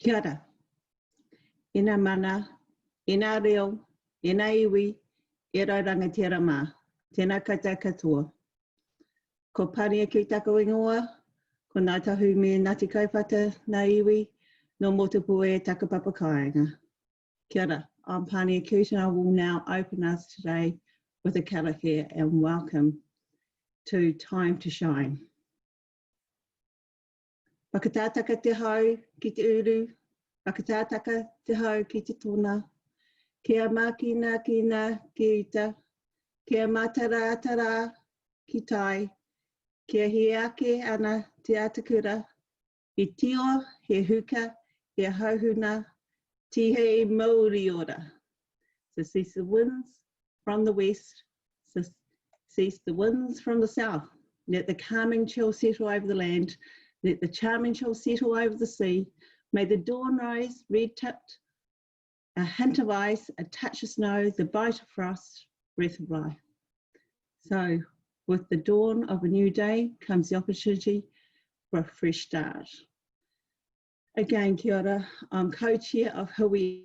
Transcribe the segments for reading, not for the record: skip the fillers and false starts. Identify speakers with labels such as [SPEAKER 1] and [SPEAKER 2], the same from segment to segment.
[SPEAKER 1] Kia ora. Ina mana, ina reo, ina iwi, e rau rangatira mā. Tēnā koutou katoa. Ko Pania ki tākou ingoa, ko ngā tahu me Ngāti Kaupata, ngā iwi, no motupu e taka papa kāinga. Kia ora, I'm Pania Coote and I will now open us today with a karakia and welcome to Time to Shine. Whakatātaka te hau ki te uru, whakatātaka te hau ki te tōna, kia mākina kina ki uta, kia mātara ki tai, kia he ake ana te atakura, he tio, he huka, he hauhuna, tihe Māori ora. So cease the winds from the west, so cease the winds from the south. Let the calming chill settle over the land. Let the charming chill settle over the sea. May the dawn rise red-tipped, a hint of ice, a touch of snow, the bite of frost, breath of life. So with the dawn of a new day comes the opportunity for a fresh start. Again, kia ora, I'm co-chair of Hui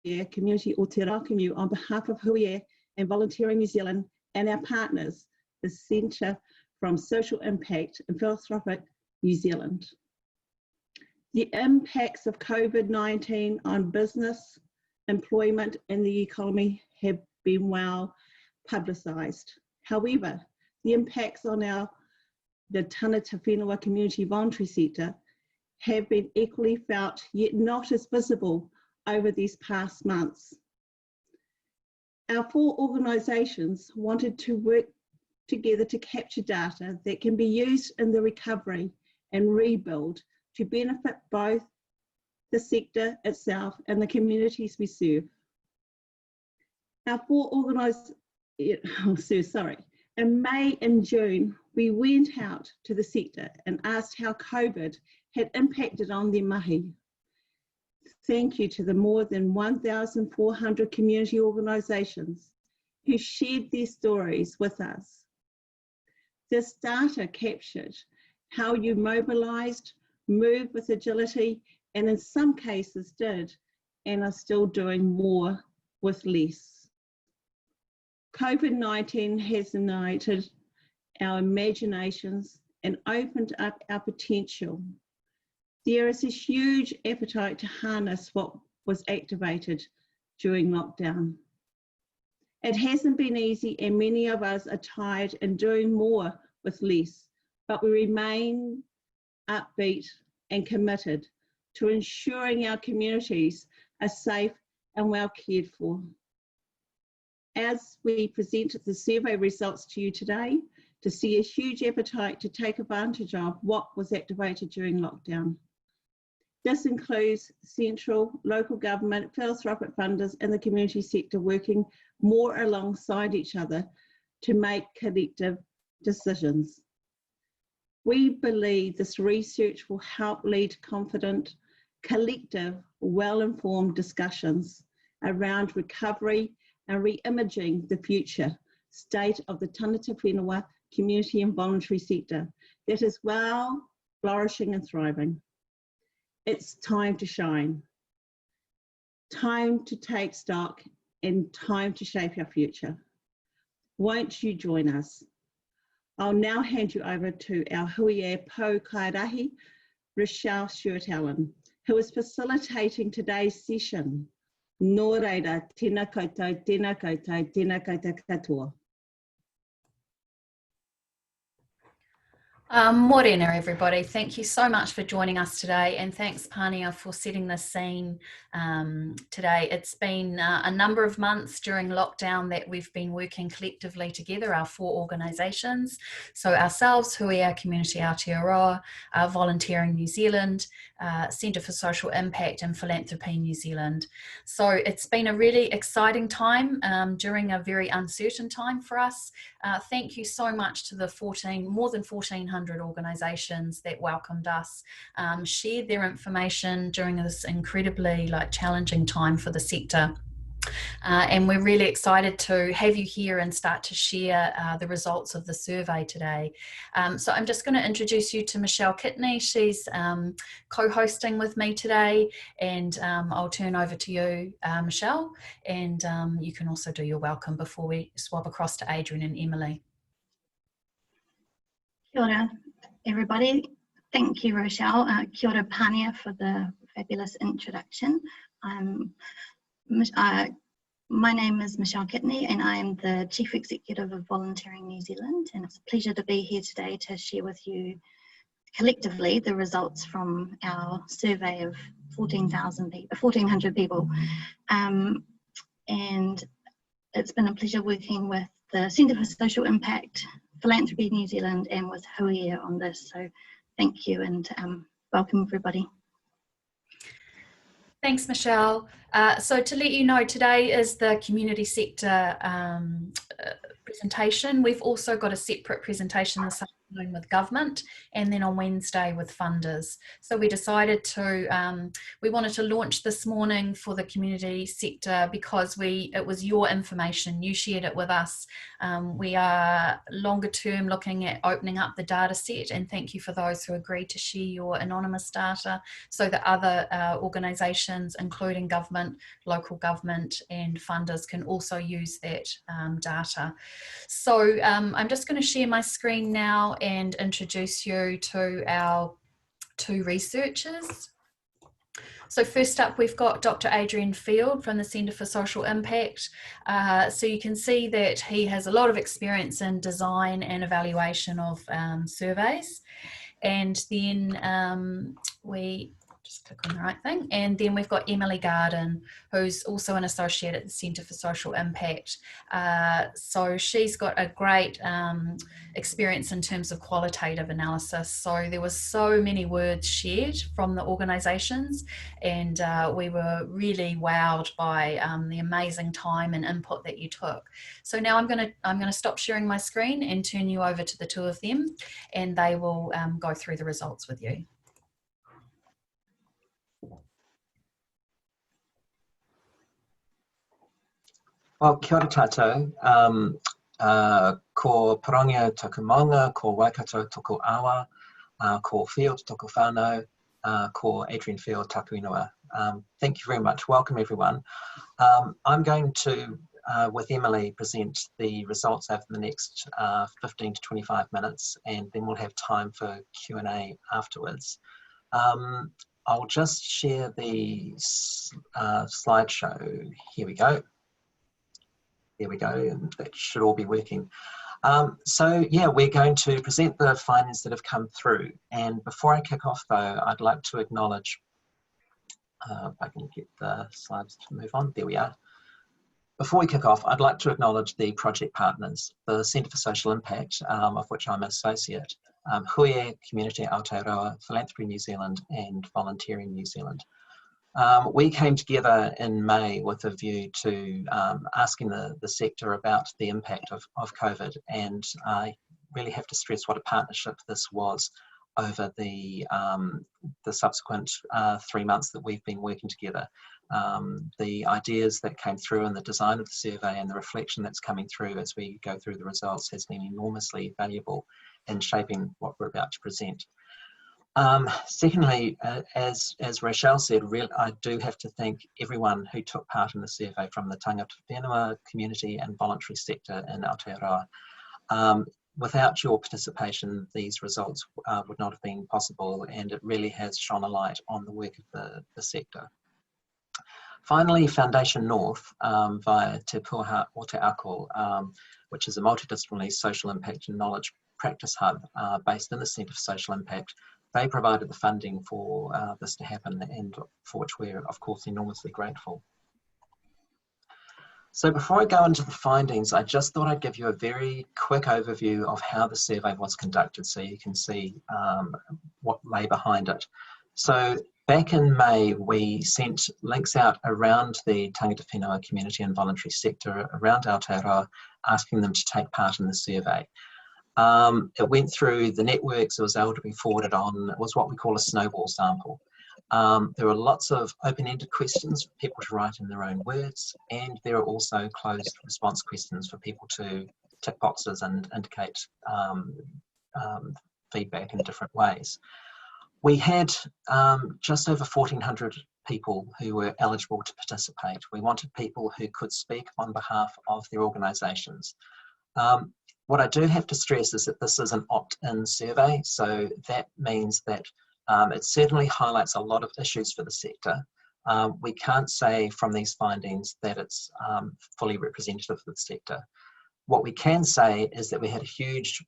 [SPEAKER 1] E Community Aotearoa New on behalf of Hui E and Voluntary New Zealand and our partners, the Centre from Social Impact and Philanthropy New Zealand. The impacts of COVID-19 on business, employment and the economy have been well publicised. However, the impacts on the tangata whenua community voluntary sector have been equally felt, yet not as visible over these past months. Our four organisations wanted to work together to capture data that can be used in the recovery and rebuild to benefit both the sector itself and the communities we serve. Our four organisations, in May and June, we went out to the sector and asked how COVID had impacted on their mahi. Thank you to the more than 1,400 community organisations who shared their stories with us. This data captured how you mobilised, moved with agility, and in some cases did and are still doing more with less. COVID-19 has ignited our imaginations and opened up our potential. There is a huge appetite to harness what was activated during lockdown. It hasn't been easy and many of us are tired and doing more with less, but we remain upbeat and committed to ensuring our communities are safe and well cared for. As we present the survey results to you today, to see a huge appetite to take advantage of what was activated during lockdown. This includes central, local government, philanthropic funders and the community sector working more alongside each other to make collective decisions. We believe this research will help lead confident, collective, well-informed discussions around recovery and re-imaging the future state of the tangata whenua community and voluntary sector that is well, flourishing and thriving. It's time to shine, time to take stock and time to shape our future. Won't you join us? I'll now hand you over to our Hui E Pou Kairahi, Rochelle Stewart-Allen, who is facilitating today's session. Nō reira, tēnā koutou, tēnā koutou, tēnā koutou katoa.
[SPEAKER 2] Morena everybody, thank you so much for joining us today, and thanks Pania for setting the scene today. It's been a number of months during lockdown that we've been working collectively together, our four organisations, so ourselves, Hui E Community Aotearoa, Volunteering New Zealand, Centre for Social Impact and Philanthropy New Zealand. So it's been a really exciting time during a very uncertain time for us. Thank you so much to the more than 1,400 organisations that welcomed us, shared their information during this incredibly challenging time for the sector. And we're really excited to have you here and start to share the results of the survey today. So I'm just going to introduce you to Michelle Kitney. She's co-hosting with me today, and I'll turn over to you, Michelle, and you can also do your welcome before we swap across to Adrian and Emily.
[SPEAKER 3] Kia ora, everybody. Thank you, Rochelle. Kia ora, Pania, for the fabulous introduction. My name is Michelle Kitney, and I am the Chief Executive of Voluntary New Zealand, and it's a pleasure to be here today to share with you collectively the results from our survey of 1,400 people. And it's been a pleasure working with the Centre for Social Impact, Philanthropy New Zealand, and with Hui E on this. So thank you, and welcome everybody.
[SPEAKER 2] Thanks, Michelle. So to let you know, today is the community sector presentation. We've also got a separate presentation this afternoon with government, and then on Wednesday with funders. So we decided to, we wanted to launch this morning for the community sector because it was your information, you shared it with us. We are longer term looking at opening up the data set, and thank you for those who agreed to share your anonymous data so that other organisations, including government, local government and funders, can also use that data. So I'm just going to share my screen now and introduce you to our two researchers. So first up, we've got Dr. Adrian Field from the Centre for Social Impact. So you can see that he has a lot of experience in design and evaluation of surveys. And then we just click on the right thing. And then we've got Emily Garden, who's also an associate at the Centre for Social Impact. So she's got a great experience in terms of qualitative analysis. So there was so many words shared from the organisations, and we were really wowed by the amazing time and input that you took. So now I'm going to stop sharing my screen and turn you over to the two of them, and they will go through the results with you.
[SPEAKER 4] Well, kia ora tātou, ko Parangia tōku maunga, ko Waikato tōku awa, ko Field tōku whānau, ko Adrian Field tōku ingoa. Thank you very much. Welcome everyone. I'm going to, with Emily, present the results over the next 15 to 25 minutes, and then we'll have time for Q&A afterwards. I'll just share the slideshow. Here we go. There we go, and that should all be working. So yeah, we're going to present the findings that have come through. And before I kick off though, I'd like to acknowledge, if I can get the slides to move on, there we are. Before we kick off, I'd like to acknowledge the project partners, the Centre for Social Impact, of which I'm an associate, Hui E Community Aotearoa, Philanthropy New Zealand, and Voluntary New Zealand. We came together in May with a view to asking the sector about the impact of COVID, and I really have to stress what a partnership this was over the subsequent 3 months that we've been working together. The ideas that came through and the design of the survey and the reflection that's coming through as we go through the results has been enormously valuable in shaping what we're about to present. Secondly, as Rochelle said, I do have to thank everyone who took part in the survey from the tangata whenua community and voluntary sector in Aotearoa. Without your participation, these results would not have been possible, and it really has shone a light on the work of the sector. Finally, Foundation North, via Te Puaha Aotearoa, which is a multidisciplinary social impact and knowledge practice hub based in the Centre for Social Impact. They provided the funding for this to happen, and for which we're, of course, enormously grateful. So before I go into the findings, I just thought I'd give you a very quick overview of how the survey was conducted so you can see what lay behind it. So back in May, we sent links out around the tangata whenua community and voluntary sector around Aotearoa, asking them to take part in the survey. It went through the networks, it was able to be forwarded on. It was what we call a snowball sample. There are lots of open-ended questions for people to write in their own words, and there are also closed response questions for people to tick boxes and indicate feedback in different ways. We had just over 1,400 people who were eligible to participate. We wanted people who could speak on behalf of their organisations. What I do have to stress is that this is an opt-in survey, so that means that it certainly highlights a lot of issues for the sector. We can't say from these findings that it's fully representative of the sector. What we can say is that we had a huge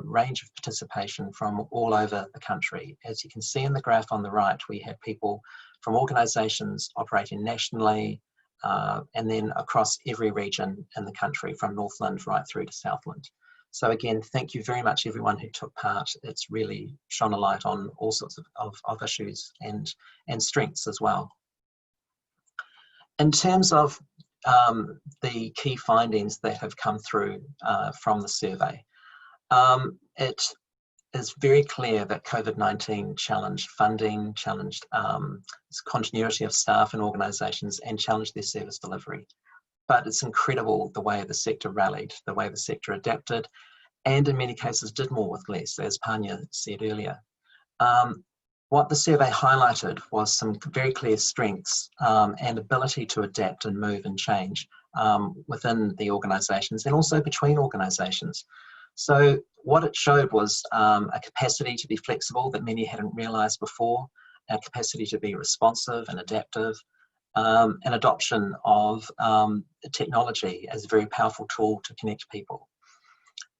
[SPEAKER 4] range of participation from all over the country. As you can see in the graph on the right, we had people from organisations operating nationally and then across every region in the country, from Northland right through to Southland. So again, thank you very much everyone who took part. It's really shone a light on all sorts of issues and strengths as well. In terms of the key findings that have come through from the survey, it is very clear that COVID-19 challenged funding, challenged continuity of staff and organisations, and challenged their service delivery. But it's incredible the way the sector rallied, the way the sector adapted, and in many cases did more with less, as Pania said earlier. What the survey highlighted was some very clear strengths and ability to adapt and move and change within the organisations and also between organisations. So what it showed was a capacity to be flexible that many hadn't realised before, a capacity to be responsive and adaptive, an adoption of technology as a very powerful tool to connect people.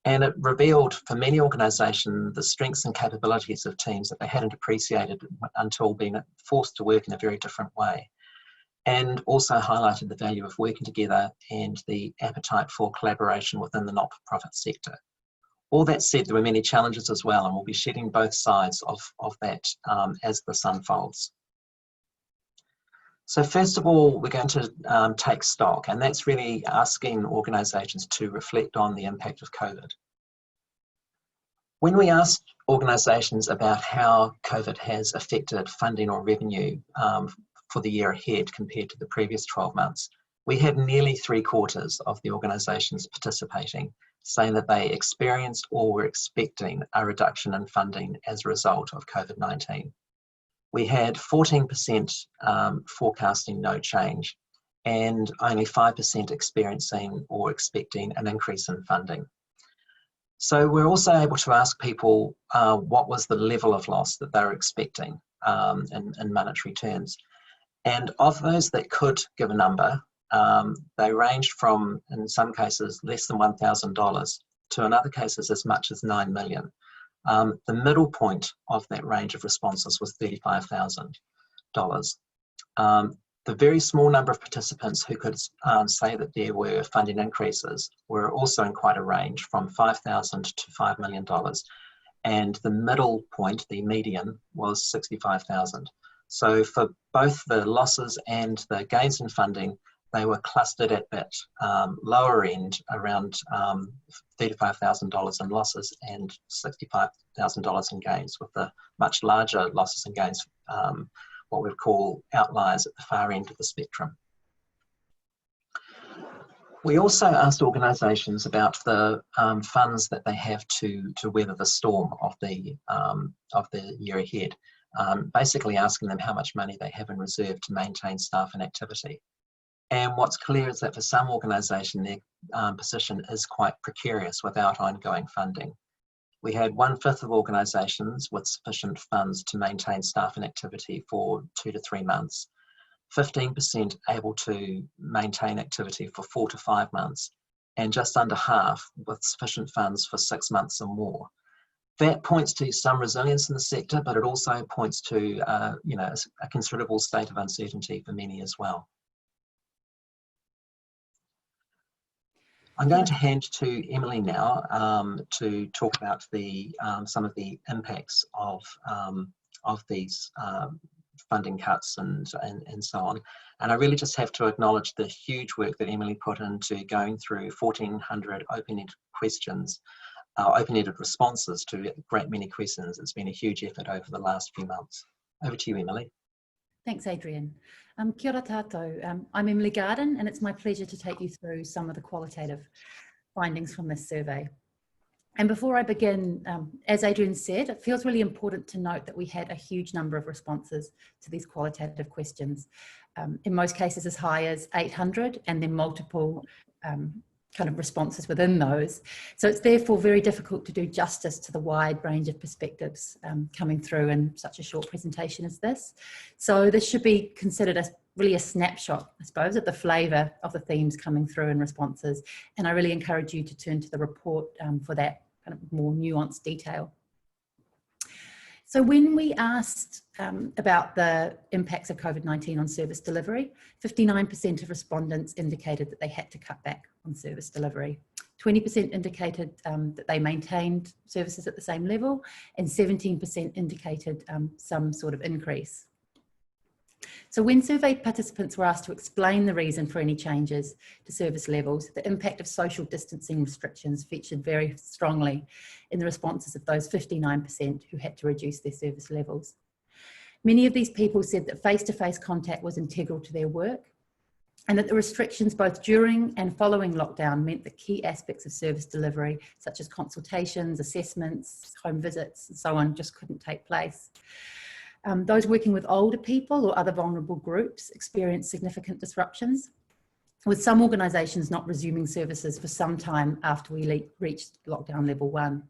[SPEAKER 4] And it revealed for many organisations the strengths and capabilities of teams that they hadn't appreciated until being forced to work in a very different way. And also highlighted the value of working together and the appetite for collaboration within the not-for-profit sector. All that said, there were many challenges as well, and we'll be shedding both sides of that as this unfolds. So first of all, we're going to take stock, and that's really asking organisations to reflect on the impact of COVID. When we asked organisations about how COVID has affected funding or revenue for the year ahead compared to the previous 12 months, we had nearly 3/4 of the organisations participating saying that they experienced or were expecting a reduction in funding as a result of COVID-19. We had 14% forecasting no change and only 5% experiencing or expecting an increase in funding. So we're also able to ask people what was the level of loss that they were expecting in monetary terms. And of those that could give a number, they ranged from, in some cases, less than $1,000 to in other cases as much as $9 million. The middle point of that range of responses was $35,000. The very small number of participants who could say that there were funding increases were also in quite a range, from $5,000 to $5 million. And the middle point, the median, was $65,000. So for both the losses and the gains in funding, they were clustered at that lower end, around $35,000 in losses and $65,000 in gains, with the much larger losses and gains, what we would call outliers at the far end of the spectrum. We also asked organisations about the funds that they have to weather the storm of the year ahead, basically asking them how much money they have in reserve to maintain staff and activity. And what's clear is that for some organisations, their position is quite precarious without ongoing funding. We had 1/5 of organisations with sufficient funds to maintain staff and activity for 2 to 3 months, 15% able to maintain activity for 4 to 5 months, and just under half with sufficient funds for 6 months or more. That points to some resilience in the sector, but it also points to a considerable state of uncertainty for many as well. I'm going to hand to Emily now to talk about some of the impacts of these funding cuts and so on. And I really just have to acknowledge the huge work that Emily put into going through 1,400 open-ended questions, open-ended responses to a great many questions. It's been a huge effort over the last few months. Over to you, Emily.
[SPEAKER 5] Thanks, Adrian. Kia ora tātou. I'm Emily Garden, and it's my pleasure to take you through some of the qualitative findings from this survey. And before I begin, as Adrian said, it feels really important to note that we had a huge number of responses to these qualitative questions. In most cases as high as 800, and then multiple kind of responses within those. So it's therefore very difficult to do justice to the wide range of perspectives coming through in such a short presentation as this. So this should be considered as really a snapshot, I suppose, of the flavour of the themes coming through in responses. And I really encourage you to turn to the report for that kind of more nuanced detail. So when we asked about the impacts of COVID-19 on service delivery, 59% of respondents indicated that they had to cut back on service delivery. 20% indicated that they maintained services at the same level, and 17% indicated some sort of increase. So when surveyed participants were asked to explain the reason for any changes to service levels, the impact of social distancing restrictions featured very strongly in the responses of those 59% who had to reduce their service levels. Many of these people said that face-to-face contact was integral to their work, and that the restrictions both during and following lockdown meant that key aspects of service delivery, such as consultations, assessments, home visits, and so on, just couldn't take place. Those working with older people or other vulnerable groups experienced significant disruptions, with some organisations not resuming services for some time after we reached lockdown level 1.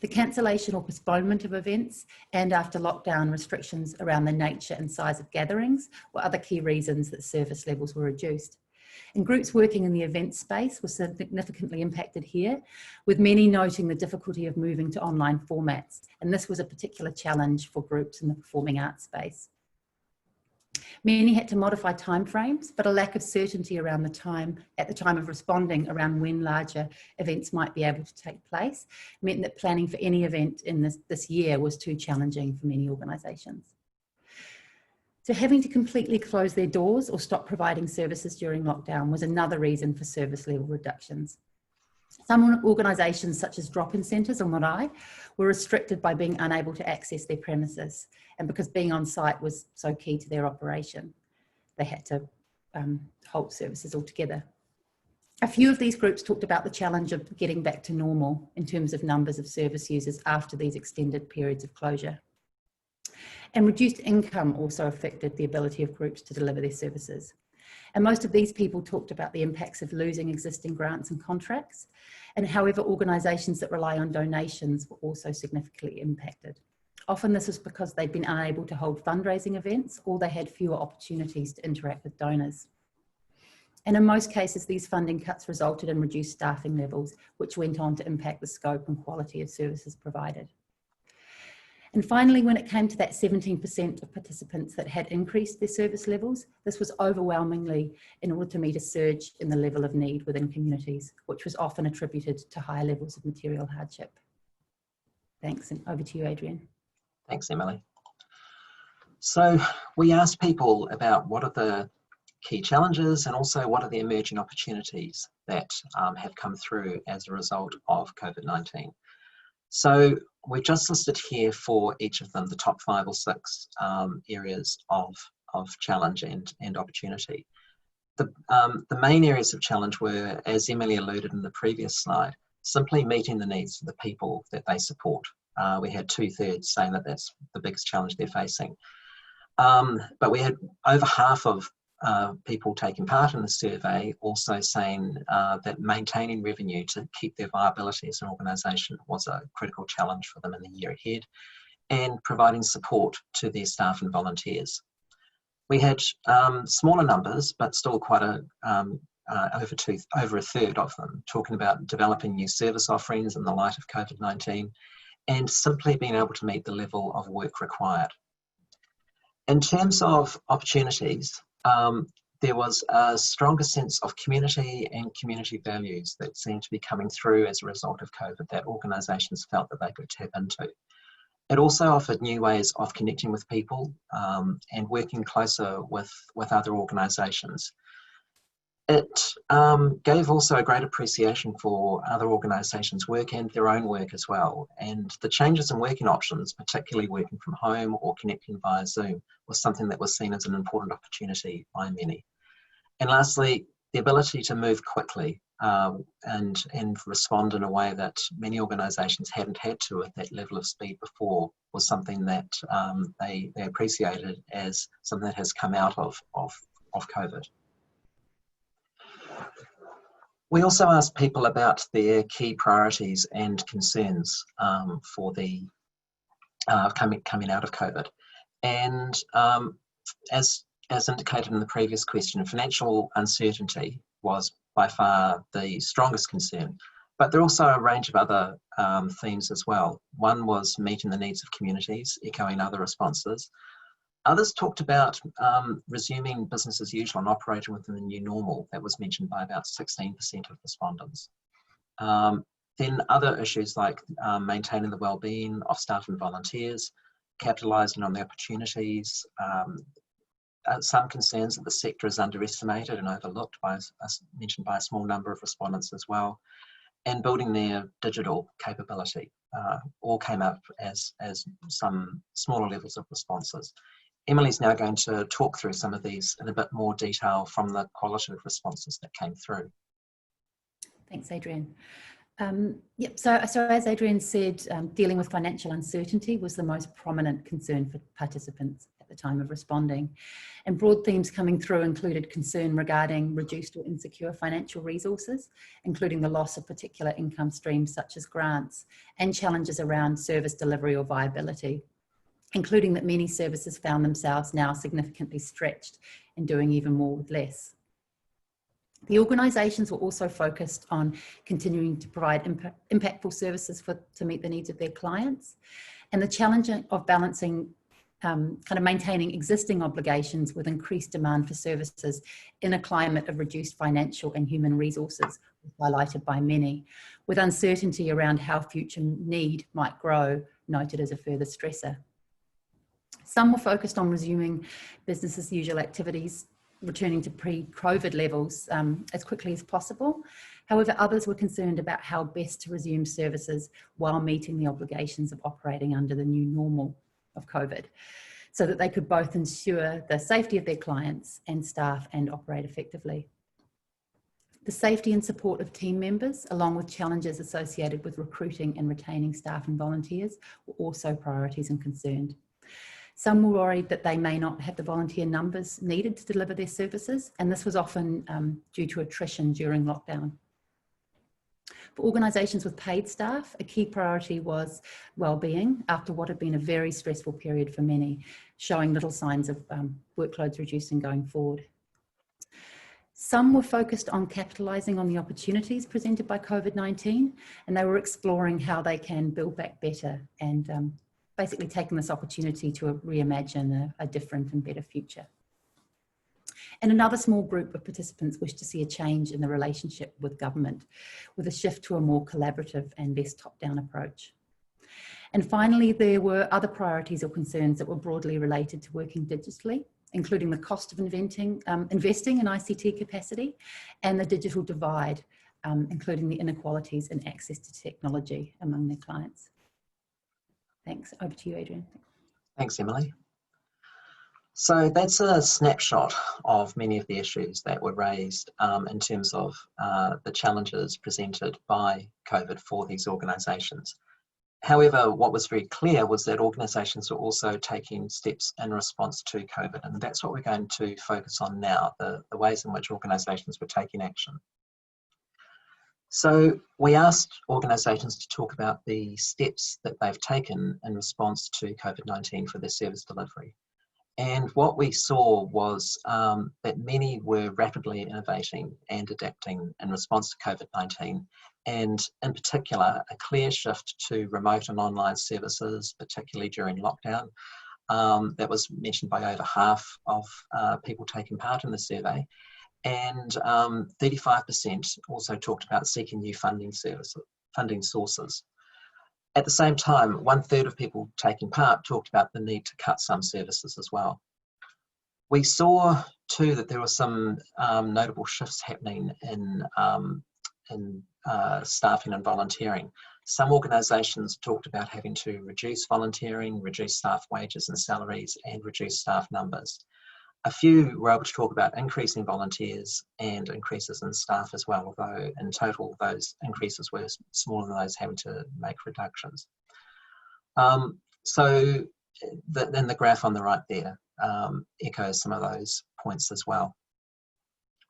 [SPEAKER 5] The cancellation or postponement of events and after lockdown restrictions around the nature and size of gatherings were other key reasons that service levels were reduced. And groups working in the event space were significantly impacted here, with many noting the difficulty of moving to online formats. And this was a particular challenge for groups in the performing arts space. Many had to modify timeframes, but a lack of certainty around the time, at the time of responding around when larger events might be able to take place, meant that planning for any event in this year was too challenging for many organisations. So having to completely close their doors or stop providing services during lockdown was another reason for service level reductions. Some organisations, such as drop-in centres or marae, were restricted by being unable to access their premises, and because being on site was so key to their operation, they had to halt services altogether. A few of these groups talked about the challenge of getting back to normal in terms of numbers of service users after these extended periods of closure. And reduced income also affected the ability of groups to deliver their services. And most of these people talked about the impacts of losing existing grants and contracts, and however organisations that rely on donations were also significantly impacted. Often this was because they'd been unable to hold fundraising events, or they had fewer opportunities to interact with donors. And in most cases, these funding cuts resulted in reduced staffing levels, which went on to impact the scope and quality of services provided. And finally, when it came to that 17% of participants that had increased their service levels, this was overwhelmingly in order to meet a surge in the level of need within communities, which was often attributed to higher levels of material hardship. Thanks, and over to you, Adrian.
[SPEAKER 4] Thanks, Emily. So we asked people about what are the key challenges and also what are the emerging opportunities that have come through as a result of COVID-19. So we've just listed here for each of them the top 5 or 6 areas of challenge and opportunity. The main areas of challenge were, as Emily alluded in the previous slide, simply meeting the needs of the people that they support. We had 2/3 saying that that's the biggest challenge they're facing. But we had over half of people taking part in the survey also saying that maintaining revenue to keep their viability as an organisation was a critical challenge for them in the year ahead, and providing support to their staff and volunteers. We had smaller numbers, but still quite over a third of them talking about developing new service offerings in the light of COVID-19 and simply being able to meet the level of work required. In terms of opportunities, there was a stronger sense of community and community values that seemed to be coming through as a result of COVID that organisations felt that they could tap into. It also offered new ways of connecting with people and working closer with other organisations. It gave also a great appreciation for other organisations' work and their own work as well. And the changes in working options, particularly working from home or connecting via Zoom, was something that was seen as an important opportunity by many. And lastly, the ability to move quickly and respond in a way that many organisations hadn't had to at that level of speed before was something that they appreciated as something that has come out of COVID. We also asked people about their key priorities and concerns for the coming out of COVID. And as indicated in the previous question, financial uncertainty was by far the strongest concern, but there are also a range of other themes as well. One was meeting the needs of communities, echoing other responses. Others talked about resuming business as usual and operating within the new normal. That was mentioned by about 16% of respondents. Then other issues like maintaining the well-being of staff and volunteers, capitalising on the opportunities, some concerns that the sector is underestimated and overlooked, mentioned by a small number of respondents as well, and building their digital capability all came up as some smaller levels of responses. Emily's now going to talk through some of these in a bit more detail from the qualitative responses that came through.
[SPEAKER 5] Thanks, Adrian. So as Adrian said, dealing with financial uncertainty was the most prominent concern for participants at the time of responding. And broad themes coming through included concern regarding reduced or insecure financial resources, including the loss of particular income streams such as grants, and challenges around service delivery or viability, including that many services found themselves now significantly stretched and doing even more with less. The organisations were also focused on continuing to provide impactful services to meet the needs of their clients, and the challenge of balancing kind of maintaining existing obligations with increased demand for services in a climate of reduced financial and human resources was highlighted by many, with uncertainty around how future need might grow noted as a further stressor. Some were focused on resuming business as usual activities, returning to pre-COVID levels as quickly as possible. However, others were concerned about how best to resume services while meeting the obligations of operating under the new normal of COVID, so that they could both ensure the safety of their clients and staff and operate effectively. The safety and support of team members, along with challenges associated with recruiting and retaining staff and volunteers, were also priorities and concerned. Some were worried that they may not have the volunteer numbers needed to deliver their services, and this was often due to attrition during lockdown. For organisations with paid staff, a key priority was well-being after what had been a very stressful period for many, showing little signs of workloads reducing going forward. Some were focused on capitalising on the opportunities presented by COVID-19, and they were exploring how they can build back better and basically taking this opportunity to reimagine a different and better future. And another small group of participants wished to see a change in the relationship with government, with a shift to a more collaborative and less top-down approach. And finally, there were other priorities or concerns that were broadly related to working digitally, including the cost of investing in ICT capacity and the digital divide, including the inequalities in access to technology among their clients. Thanks. Over to you, Adrian.
[SPEAKER 4] Thanks, Emily. So that's a snapshot of many of the issues that were raised in terms of the challenges presented by COVID for these organisations. However, what was very clear was that organisations were also taking steps in response to COVID, and that's what we're going to focus on now, the ways in which organisations were taking action. So we asked organisations to talk about the steps that they've taken in response to COVID-19 for their service delivery. And what we saw was that many were rapidly innovating and adapting in response to COVID-19, and in particular, a clear shift to remote and online services, particularly during lockdown. That was mentioned by over half of people taking part in the survey. And 35% also talked about seeking new funding sources. At the same time, 1/3 of people taking part talked about the need to cut some services as well. We saw too that there were some notable shifts happening in staffing and volunteering. Some organisations talked about having to reduce volunteering, reduce staff wages and salaries, and reduce staff numbers. A few were able to talk about increasing volunteers and increases in staff as well, although in total those increases were smaller than those having to make reductions. So then the graph on the right there echoes some of those points as well.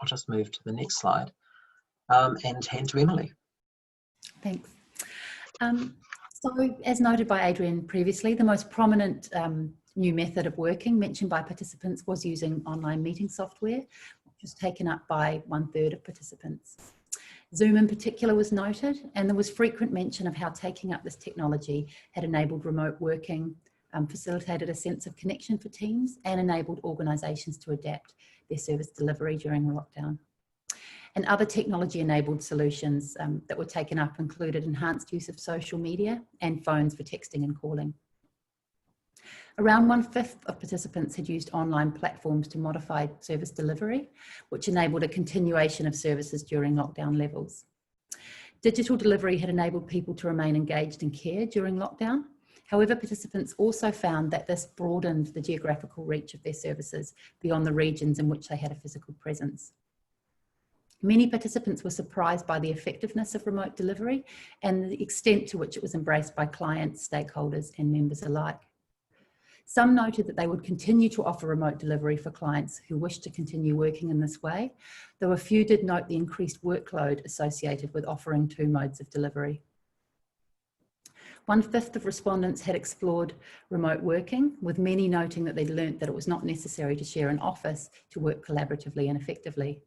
[SPEAKER 4] I'll just move to the next slide and hand to Emily.
[SPEAKER 5] Thanks. So as noted by Adrian previously, the most prominent new method of working mentioned by participants was using online meeting software, which was taken up by 1/3 of participants. Zoom in particular was noted, and there was frequent mention of how taking up this technology had enabled remote working, facilitated a sense of connection for teams, and enabled organisations to adapt their service delivery during lockdown. And other technology-enabled solutions that were taken up included enhanced use of social media and phones for texting and calling. Around 1/5 of participants had used online platforms to modify service delivery, which enabled a continuation of services during lockdown levels. Digital delivery had enabled people to remain engaged in care during lockdown. However, participants also found that this broadened the geographical reach of their services beyond the regions in which they had a physical presence. Many participants were surprised by the effectiveness of remote delivery and the extent to which it was embraced by clients, stakeholders, and members alike. Some noted that they would continue to offer remote delivery for clients who wished to continue working in this way, though a few did note the increased workload associated with offering 2 modes of delivery. 1/5 of respondents had explored remote working, with many noting that they'd learnt that it was not necessary to share an office to work collaboratively and effectively.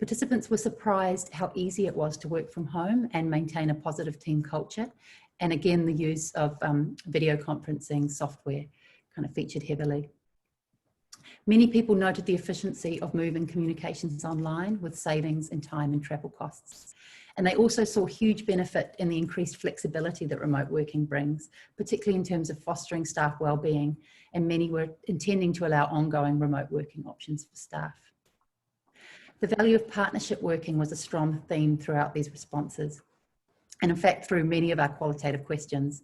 [SPEAKER 5] Participants were surprised how easy it was to work from home and maintain a positive team culture. And again, the use of video conferencing software kind of featured heavily. Many people noted the efficiency of moving communications online with savings in time and travel costs. And they also saw huge benefit in the increased flexibility that remote working brings, particularly in terms of fostering staff wellbeing, and many were intending to allow ongoing remote working options for staff. The value of partnership working was a strong theme throughout these responses, and in fact through many of our qualitative questions.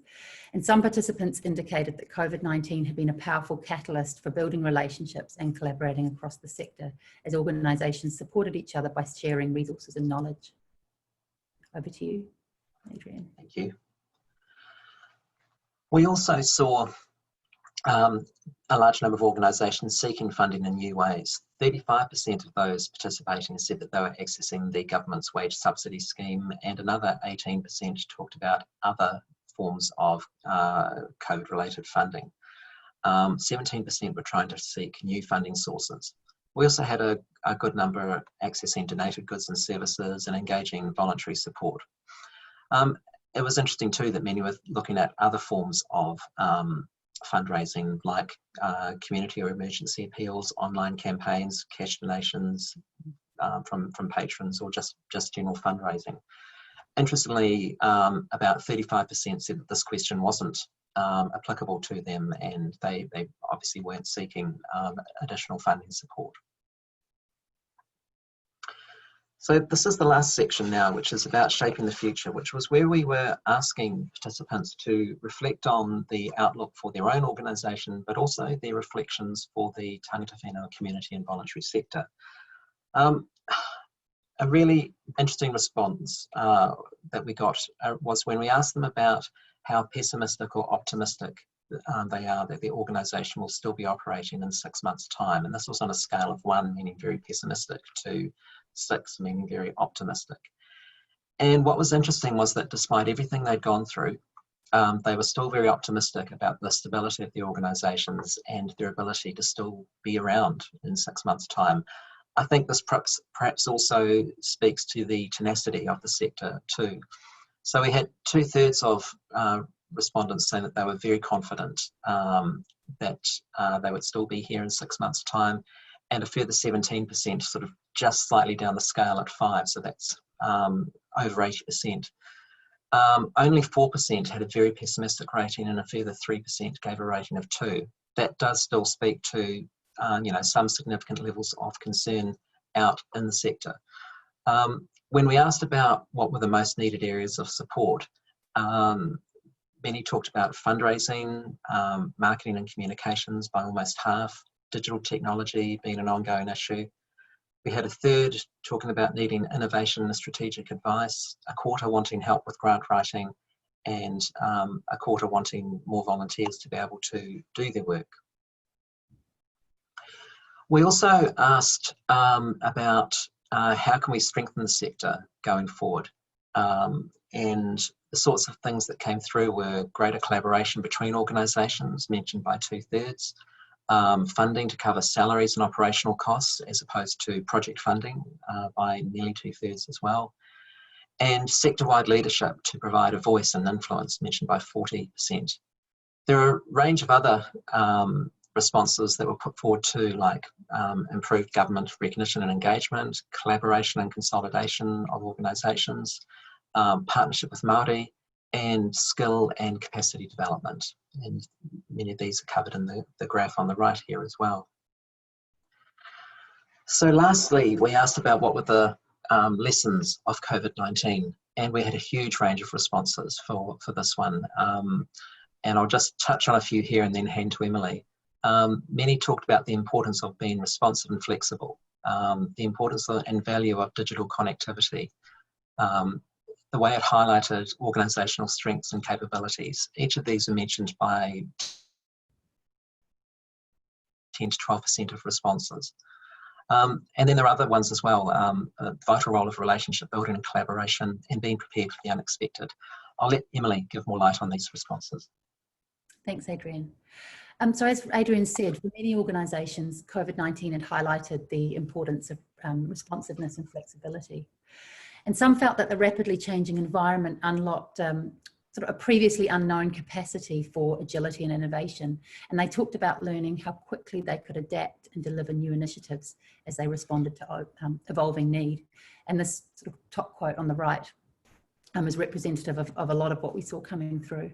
[SPEAKER 5] And some participants indicated that COVID-19 had been a powerful catalyst for building relationships and collaborating across the sector as organisations supported each other by sharing resources and knowledge. Over to you, Adrian.
[SPEAKER 4] Thank you. We also saw a large number of organisations seeking funding in new ways. 35% of those participating said that they were accessing the government's wage subsidy scheme, and another 18% talked about other forms of COVID-related funding. 17% were trying to seek new funding sources. We also had a good number accessing donated goods and services and engaging voluntary support. It was interesting too that many were looking at other forms of fundraising, like community or emergency appeals, online campaigns, cash donations from patrons, or just general fundraising. Interestingly, about 35% said that this question wasn't applicable to them, and they obviously weren't seeking additional funding support. So this is the last section now, which is about shaping the future, which was where we were asking participants to reflect on the outlook for their own organisation, but also their reflections for the tangata whenua community and voluntary sector. A really interesting response that we got was when we asked them about how pessimistic or optimistic they are that their organisation will still be operating in 6 months' time. And this was on a scale of 1, meaning very pessimistic, to 6, meaning very optimistic. And what was interesting was that despite everything they'd gone through, they were still very optimistic about the stability of the organisations and their ability to still be around in 6 months' time. I think this perhaps also speaks to the tenacity of the sector too. So we had 2/3 of respondents saying that they were very confident that they would still be here in 6 months' time, and a further 17% sort of just slightly down the scale at 5, so that's over 80%. Only 4% had a very pessimistic rating, and a further 3% gave a rating of 2. That does still speak to some significant levels of concern out in the sector. When we asked about what were the most needed areas of support, many talked about fundraising, marketing and communications by almost half, digital technology being an ongoing issue. We had a third talking about needing innovation and strategic advice, a quarter wanting help with grant writing, and a quarter wanting more volunteers to be able to do their work. We also asked about how can we strengthen the sector going forward, and the sorts of things that came through were greater collaboration between organisations, mentioned by 2/3, funding to cover salaries and operational costs as opposed to project funding by nearly 2/3 as well, and sector-wide leadership to provide a voice and influence, mentioned by 40%. There are a range of other responses that were put forward too, like improved government recognition and engagement, collaboration and consolidation of organisations, partnership with Māori, and skill and capacity development. And many of these are covered in the graph on the right here as well. So lastly, we asked about what were the lessons of COVID-19, and we had a huge range of responses for this one. And I'll just touch on a few here and then hand to Emily. Many talked about the importance of being responsive and flexible, the importance and value of digital connectivity, the way it highlighted organisational strengths and capabilities. Each of these are mentioned by 10 to 12% of responses. And then there are other ones as well, a vital role of relationship building and collaboration, and being prepared for the unexpected. I'll let Emily give more light on these responses.
[SPEAKER 5] Thanks, Adrian. So as Adrian said, for many organisations, COVID-19 had highlighted the importance of responsiveness and flexibility. And some felt that the rapidly changing environment unlocked sort of a previously unknown capacity for agility and innovation. And they talked about learning how quickly they could adapt and deliver new initiatives as they responded to evolving need. And this sort of top quote on the right is representative of a lot of what we saw coming through.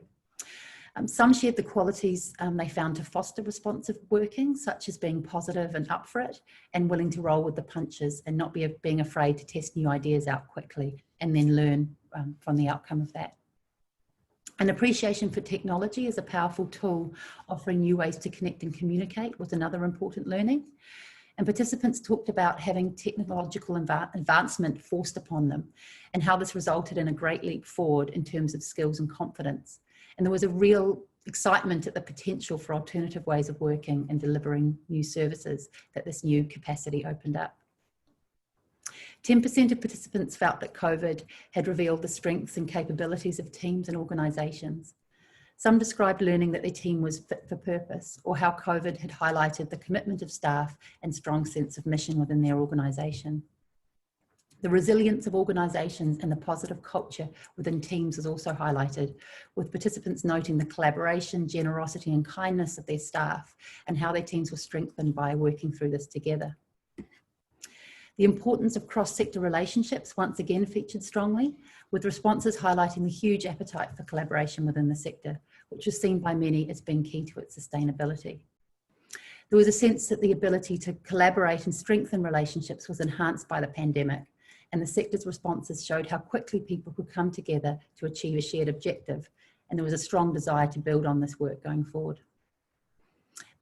[SPEAKER 5] Some shared the qualities they found to foster responsive working, such as being positive and up for it, and willing to roll with the punches and not being afraid to test new ideas out quickly and then learn from the outcome of that. An appreciation for technology as a powerful tool offering new ways to connect and communicate was another important learning. And participants talked about having technological advancement forced upon them and how this resulted in a great leap forward in terms of skills and confidence. And there was a real excitement at the potential for alternative ways of working and delivering new services that this new capacity opened up. 10% of participants felt that COVID had revealed the strengths and capabilities of teams and organisations. Some described learning that their team was fit for purpose, or how COVID had highlighted the commitment of staff and strong sense of mission within their organisation. The resilience of organisations and the positive culture within teams was also highlighted, with participants noting the collaboration, generosity and kindness of their staff and how their teams were strengthened by working through this together. The importance of cross-sector relationships once again featured strongly, with responses highlighting the huge appetite for collaboration within the sector, which was seen by many as being key to its sustainability. There was a sense that the ability to collaborate and strengthen relationships was enhanced by the pandemic, and the sector's responses showed how quickly people could come together to achieve a shared objective, and there was a strong desire to build on this work going forward.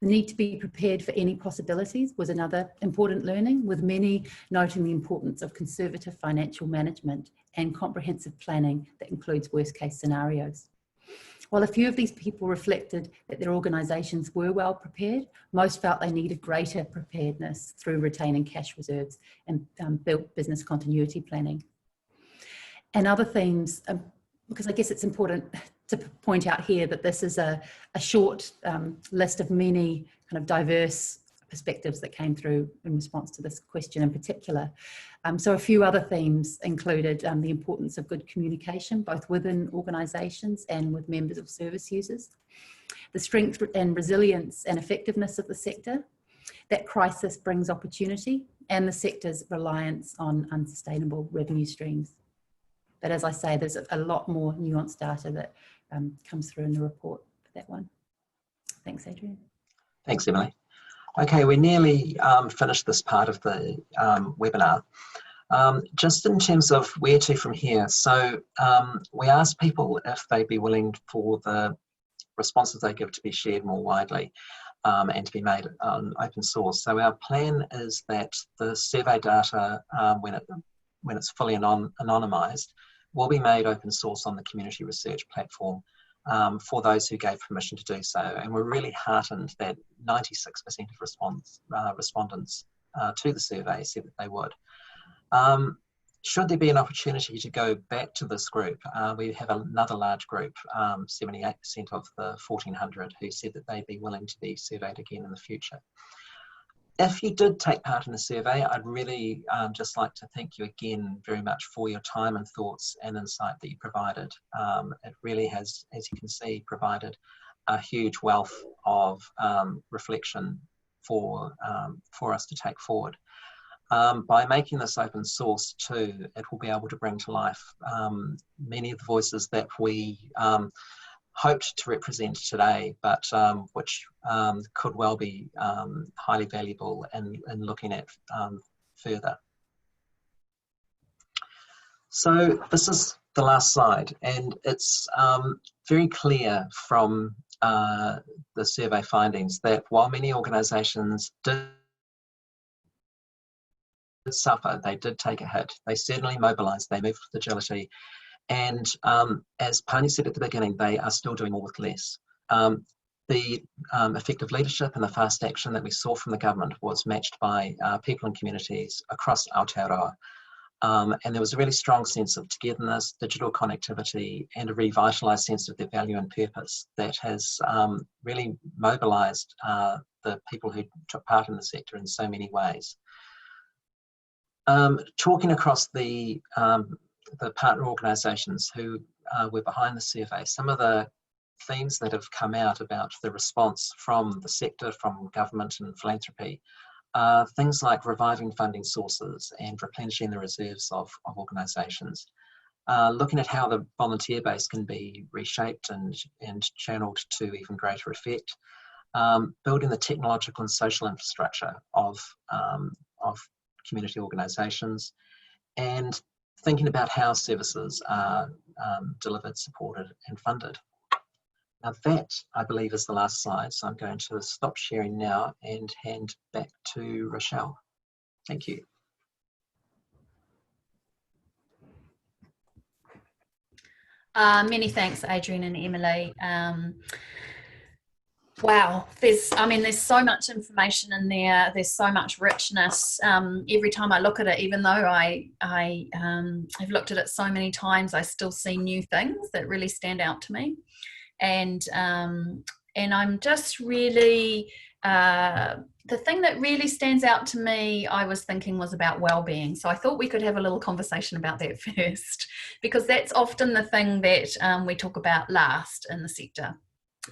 [SPEAKER 5] The need to be prepared for any possibilities was another important learning, with many noting the importance of conservative financial management and comprehensive planning that includes worst case scenarios. While a few of these people reflected that their organisations were well prepared, most felt they needed greater preparedness through retaining cash reserves and built business continuity planning. And other themes, because I guess it's important to point out here that this is a short list of many kind of diverse perspectives that came through in response to this question in particular. So a few other themes included the importance of good communication, both within organisations and with members of service users, the strength and resilience and effectiveness of the sector, that crisis brings opportunity, and the sector's reliance on unsustainable revenue streams. But as I say, there's a lot more nuanced data that comes through in the report for that one. Thanks, Adrian.
[SPEAKER 4] Thanks, Emily. Okay, we nearly finished this part of the webinar. Just in terms of where to from here, so we asked people if they'd be willing for the responses they give to be shared more widely and to be made open source. So our plan is that the survey data, when it's fully anonymised, will be made open source on the community research platform for those who gave permission to do so. And we're really heartened that 96% of respondents to the survey said that they would. Should there be an opportunity to go back to this group, we have another large group, 78% of the 1,400 who said that they'd be willing to be surveyed again in the future. If you did take part in the survey, I'd really just like to thank you again very much for your time and thoughts and insight that you provided. It really has, as you can see, provided a huge wealth of reflection for us to take forward. By making this open source too, it will be able to bring to life many of the voices that we hoped to represent today, but which could well be highly valuable in looking at further. So this is the last slide, and it's very clear from the survey findings that while many organisations did suffer, they did take a hit, they certainly mobilised, they moved with agility, and as Pania said at the beginning, they are still doing more with less. The effective leadership and the fast action that we saw from the government was matched by people and communities across Aotearoa. And there was a really strong sense of togetherness, digital connectivity, and a revitalised sense of their value and purpose that has really mobilised the people who took part in the sector in so many ways. Talking across the partner organisations who were behind the survey, some of the themes that have come out about the response from the sector, from government and philanthropy, things like reviving funding sources and replenishing the reserves of organisations, looking at how the volunteer base can be reshaped and channeled to even greater effect, building the technological and social infrastructure of community organisations, and thinking about how services are delivered, supported and funded. Now that, I believe, is the last slide, so I'm going to stop sharing now and hand back to Rochelle. Thank you.
[SPEAKER 2] Many thanks, Adrian and Emily. Wow, there's so much information in there. There's so much richness. Every time I look at it, even though I have looked at it so many times, I still see new things that really stand out to me. And I'm just really, the thing that really stands out to me, I was thinking, was about well-being. So I thought we could have a little conversation about that first, because that's often the thing that we talk about last in the sector.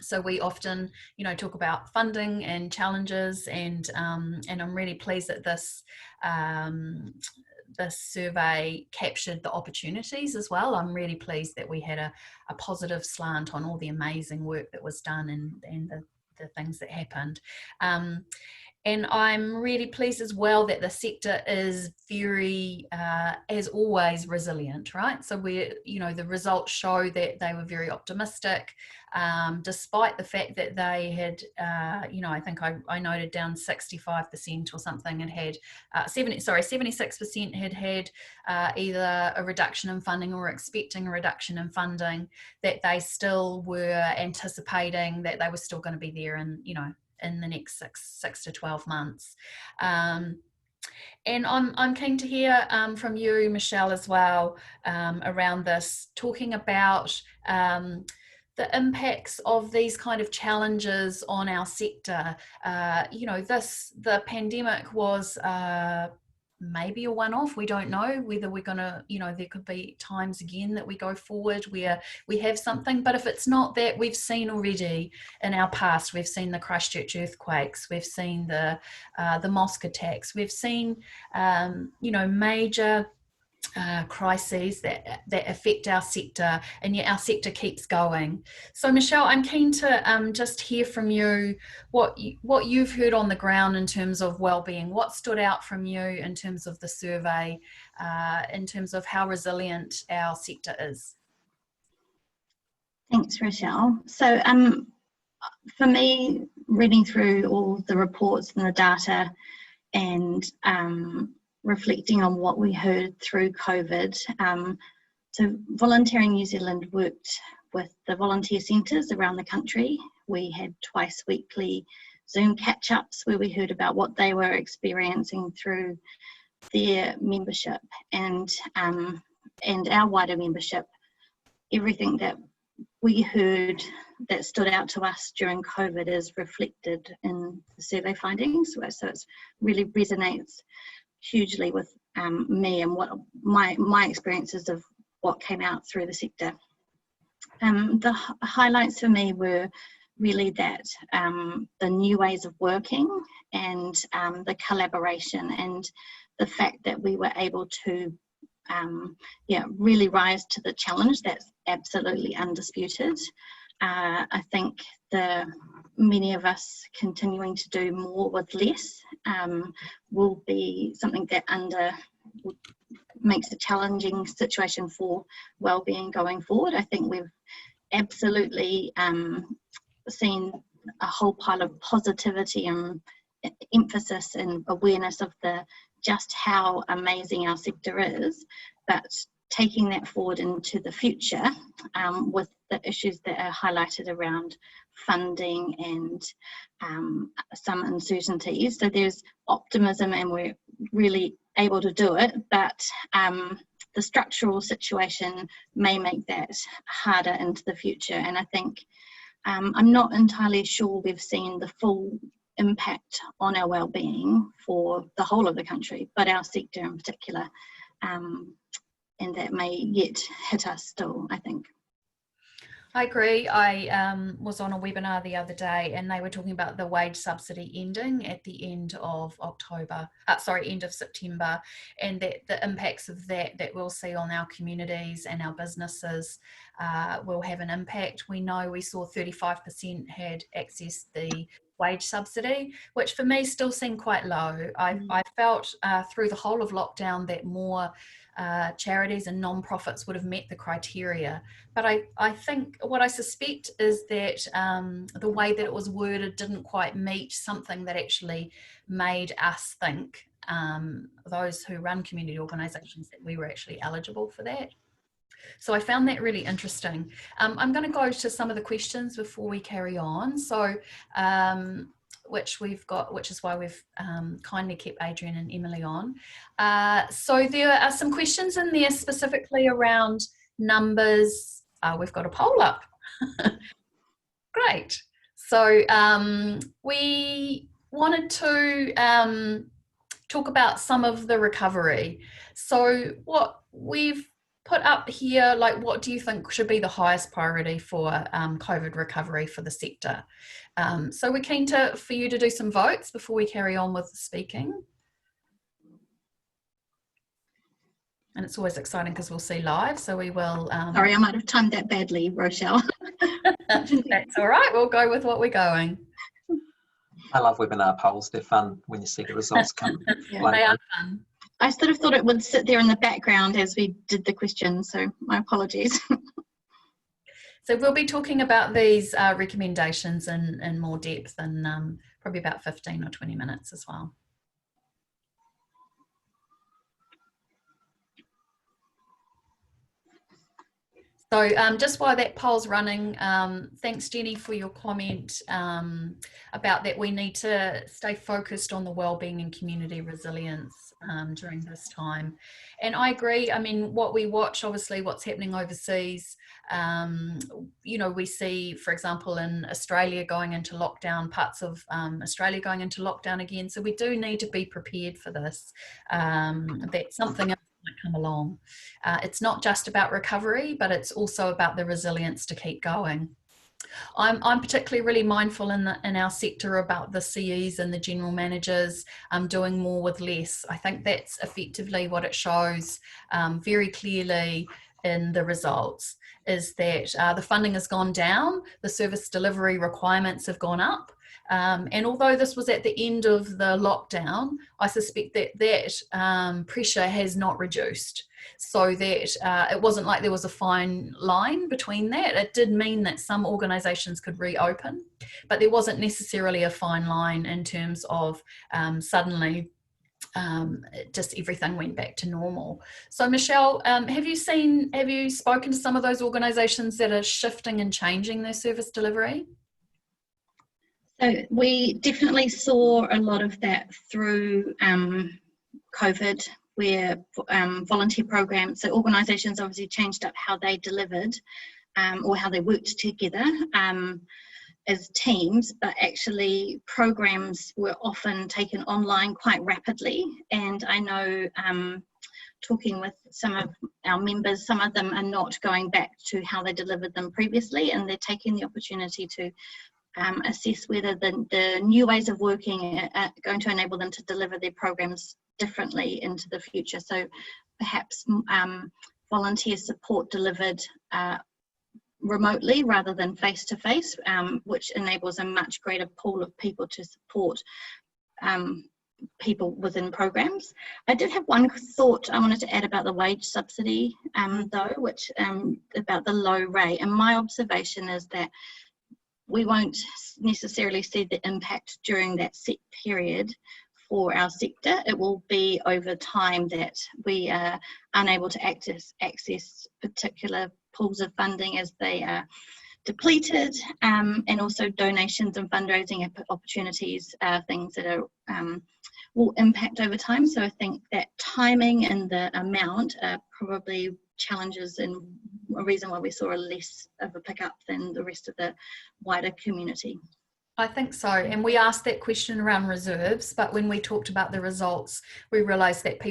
[SPEAKER 2] So we often, talk about funding and challenges, and I'm really pleased that this survey captured the opportunities as well. I'm really pleased that we had a positive slant on all the amazing work that was done and the things that happened. And I'm really pleased as well that the sector is very, as always, resilient, right? So the results show that they were very optimistic, despite the fact that they had, I think I noted down 65% or something had 76% had either a reduction in funding or expecting a reduction in funding, that they still were anticipating that they were still going to be there in the next six to 12 months. And I'm keen to hear from you, Michelle, as well, around this, talking about the impacts of these kind of challenges on our sector. The pandemic was maybe a one-off. We don't know whether we're gonna, there could be times again that we go forward where we have something, but if it's not that, we've seen already in our past, we've seen the Christchurch earthquakes, we've seen the mosque attacks, we've seen, major crises that affect our sector, and yet our sector keeps going. So Michelle, I'm keen to just hear from you what you've heard on the ground in terms of wellbeing. What stood out from you in terms of the survey, in terms of how resilient our sector is?
[SPEAKER 3] Thanks, Rochelle. So for me, reading through all the reports and the data and reflecting on what we heard through COVID. So Volunteering New Zealand worked with the volunteer centres around the country. We had twice weekly Zoom catch-ups where we heard about what they were experiencing through their membership and our wider membership. Everything that we heard that stood out to us during COVID is reflected in the survey findings. So it really resonates hugely with me and what my experiences of what came out through the sector. The highlights for me were really that the new ways of working and the collaboration and the fact that we were able to really rise to the challenge. That's absolutely undisputed. I think many of us continuing to do more with less will be something that makes a challenging situation for wellbeing going forward. I think we've absolutely seen a whole pile of positivity and emphasis and awareness of just how amazing our sector is, but taking that forward into the future with the issues that are highlighted around funding and some uncertainties. So there's optimism and we're really able to do it, but the structural situation may make that harder into the future. And I think I'm not entirely sure we've seen the full impact on our wellbeing for the whole of the country, but our sector in particular. And that may yet hit us still, I think.
[SPEAKER 2] I agree. I was on a webinar the other day and they were talking about the wage subsidy ending at the end of end of September, and that the impacts of that we'll see on our communities and our businesses will have an impact. We saw 35% had accessed the wage subsidy, which for me still seemed quite low. I felt through the whole of lockdown that more charities and non-profits would have met the criteria. But I think what I suspect is that the way that it was worded didn't quite meet something that actually made us think, those who run community organisations, that we were actually eligible for that. So I found that really interesting. I'm going to go to some of the questions before we carry on. So which is why we've kindly kept Adrian and Emily on. So there are some questions in there specifically around numbers. We've got a poll up. Great. So we wanted to talk about some of the recovery. So what we've put up here, like, what do you think should be the highest priority for COVID recovery for the sector? So we're keen for you to do some votes before we carry on with speaking. And it's always exciting because we'll see live, so we will...
[SPEAKER 3] Sorry, I might have timed that badly, Rochelle.
[SPEAKER 2] That's all right, we'll go with what we're going.
[SPEAKER 4] I love webinar polls. They're fun when you see the results come.
[SPEAKER 3] Yeah,
[SPEAKER 2] they are fun.
[SPEAKER 3] I sort of thought it would sit there in the background as we did the questions, so my apologies.
[SPEAKER 2] So we'll be talking about these recommendations in more depth in probably about 15 or 20 minutes as well. So just while that poll's running, thanks Jenny for your comment about that we need to stay focused on the wellbeing and community resilience during this time. And I agree. I mean, what we watch, obviously what's happening overseas, we see, for example, in Australia going into lockdown, parts of Australia going into lockdown again. So we do need to be prepared for this, that something else might come along. It's not just about recovery, but it's also about the resilience to keep going. I'm particularly really mindful in our sector about the CEs and the general managers doing more with less. I think that's effectively what it shows very clearly in the results, is that the funding has gone down, the service delivery requirements have gone up. And although this was at the end of the lockdown, I suspect that pressure has not reduced. So that it wasn't like there was a fine line between that. It did mean that some organisations could reopen, but there wasn't necessarily a fine line in terms of suddenly just everything went back to normal. So Michelle, have you spoken to some of those organisations that are shifting and changing their service delivery?
[SPEAKER 3] So we definitely saw a lot of that through COVID, where volunteer programs, so organisations obviously changed up how they delivered or how they worked together as teams, but actually programs were often taken online quite rapidly. And I know talking with some of our members, some of them are not going back to how they delivered them previously, and they're taking the opportunity to assess whether the new ways of working are going to enable them to deliver their programs differently into the future. So perhaps volunteer support delivered remotely rather than face-to-face, which enables a much greater pool of people to support people within programs. I did have one thought I wanted to add about the wage subsidy though, which about the low rate, and my observation is that we won't necessarily see the impact during that set period for our sector. It will be over time that we are unable to access particular pools of funding as they are depleted, and also donations and fundraising opportunities are things that are will impact over time. So I think that timing and the amount are probably challenges and a reason why we saw a less of a pickup than the rest of the wider community.
[SPEAKER 2] I think so. And we asked that question around reserves, but when we talked about the results, we realized that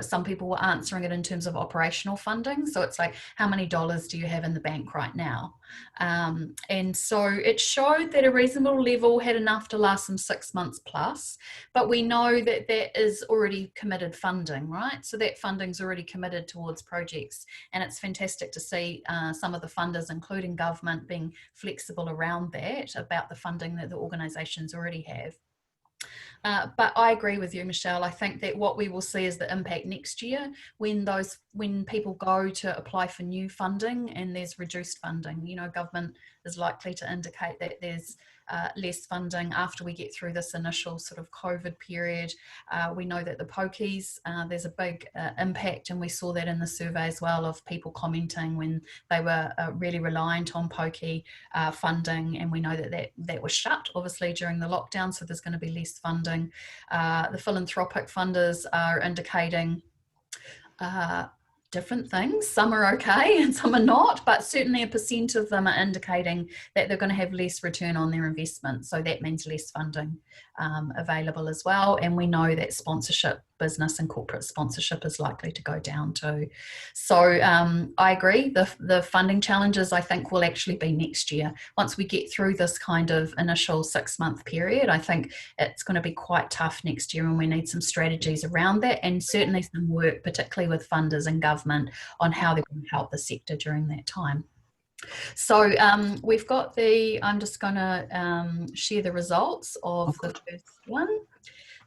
[SPEAKER 2] some people were answering it in terms of operational funding. So it's like, how many dollars do you have in the bank right now? And so it showed that a reasonable level had enough to last them 6 months plus, but we know that that is already committed funding, right? So that funding's already committed towards projects, and it's fantastic to see some of the funders, including government, being flexible around that, about the funding that the organisations already have. But I agree with you, Michelle. I think that what we will see is the impact next year when people go to apply for new funding and there's reduced funding. You know, government is likely to indicate that there's less funding after we get through this initial sort of COVID period. We know that the pokies, there's a big impact, and we saw that in the survey as well, of people commenting when they were really reliant on pokey funding, and we know that was shut obviously during the lockdown, so there's going to be less funding. The philanthropic funders are indicating different things. Some are okay and some are not, but certainly a percent of them are indicating that they're going to have less return on their investment. So that means less funding available as well. And we know that sponsorship, business and corporate sponsorship, is likely to go down too. So I agree. The funding challenges, I think, will actually be next year. Once we get through this kind of initial 6-month period, I think it's going to be quite tough next year, and we need some strategies around that, and certainly some work, particularly with funders and government, on how they're going to help the sector during that time. So we've got I'm just going to share the results of the first one.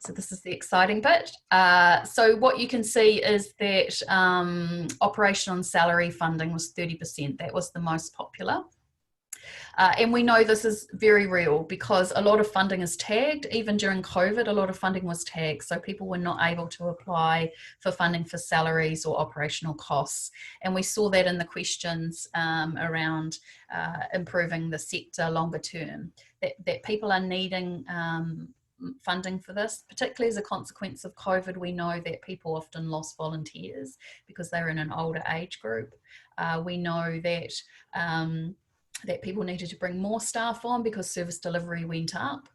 [SPEAKER 2] So this is the exciting bit. So what you can see is that operational and salary funding was 30%. That was the most popular. And we know this is very real because a lot of funding is tagged. Even during COVID, a lot of funding was tagged. So people were not able to apply for funding for salaries or operational costs. And we saw that in the questions around improving the sector longer term, that people are needing funding for this, particularly as a consequence of COVID. We know that people often lost volunteers because they're in an older age group. We know that that people needed to bring more staff on because service delivery went up.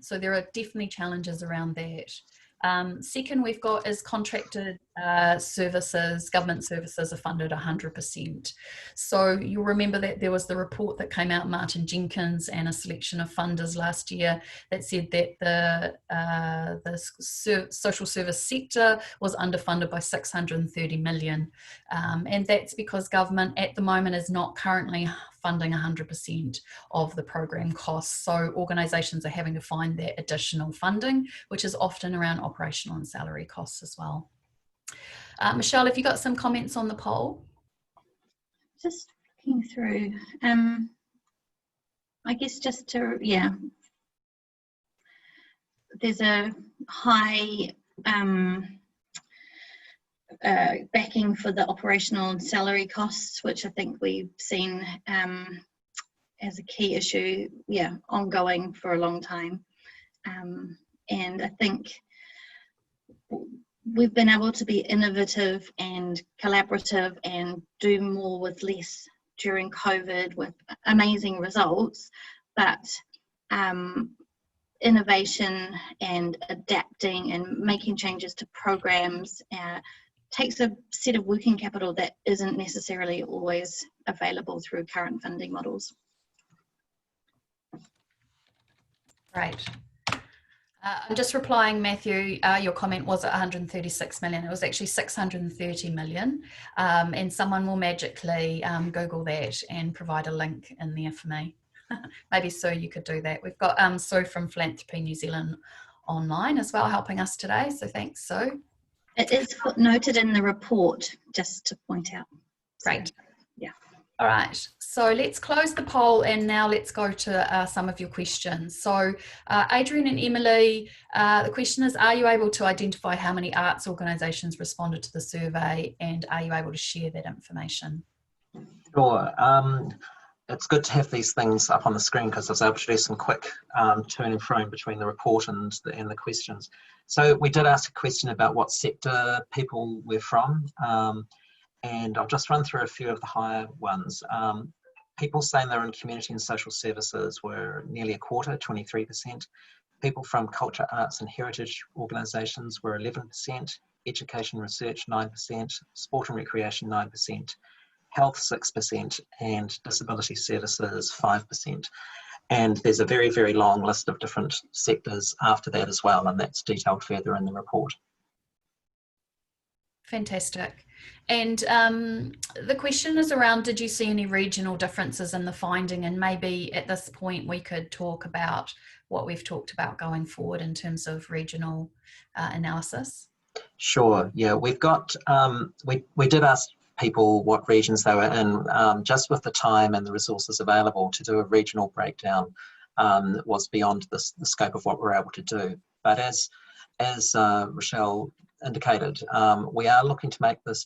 [SPEAKER 2] So there are definitely challenges around that. Second we've got is contracted government services are funded 100%. So you'll remember that there was the report that came out, Martin Jenkins and a selection of funders last year, that said that the social service sector was underfunded by 630 million. And that's because government at the moment is not currently funding 100% of the program costs. So organisations are having to find that additional funding, which is often around operational and salary costs as well. Michelle, have you got some comments on the poll?
[SPEAKER 3] Just looking through, I guess just to, there's a high backing for the operational and salary costs, which I think we've seen as a key issue, ongoing for a long time. And I think we've been able to be innovative and collaborative and do more with less during COVID with amazing results, but innovation and adapting and making changes to programs takes a set of working capital that isn't necessarily always available through current funding models.
[SPEAKER 2] Great. I'm just replying, Matthew, your comment was 136 million. It was actually 630 million. And someone will magically Google that and provide a link in there for me. Maybe Sue, you could do that. We've got Sue from Philanthropy New Zealand online as well, helping us today. So thanks, Sue.
[SPEAKER 3] It is noted in the report, just to point out.
[SPEAKER 2] Great.
[SPEAKER 3] Yeah.
[SPEAKER 2] All right, so let's close the poll and now let's go to some of your questions. So Adrian and Emily, the question is, are you able to identify how many arts organisations responded to the survey, and are you able to share that information?
[SPEAKER 4] Sure. It's good to have these things up on the screen because I was able to do some quick to and fro between the report and the questions. So we did ask a question about what sector people were from. And I'll just run through a few of the higher ones. People saying they're in community and social services were nearly a quarter, 23%. People from culture, arts and heritage organisations were 11%. Education research, 9%. Sport and recreation, 9%. Health, 6%. And disability services, 5%. And there's a very, very long list of different sectors after that as well, and that's detailed further in the report.
[SPEAKER 2] Fantastic. And the question is around, did you see any regional differences in the finding? And maybe at this point we could talk about what we've talked about going forward in terms of regional analysis.
[SPEAKER 4] Sure, yeah, we've got, we did ask people what regions they were in, just with the time and the resources available to do a regional breakdown was beyond the scope of what we're able to do. But as Rochelle indicated, we are looking to make this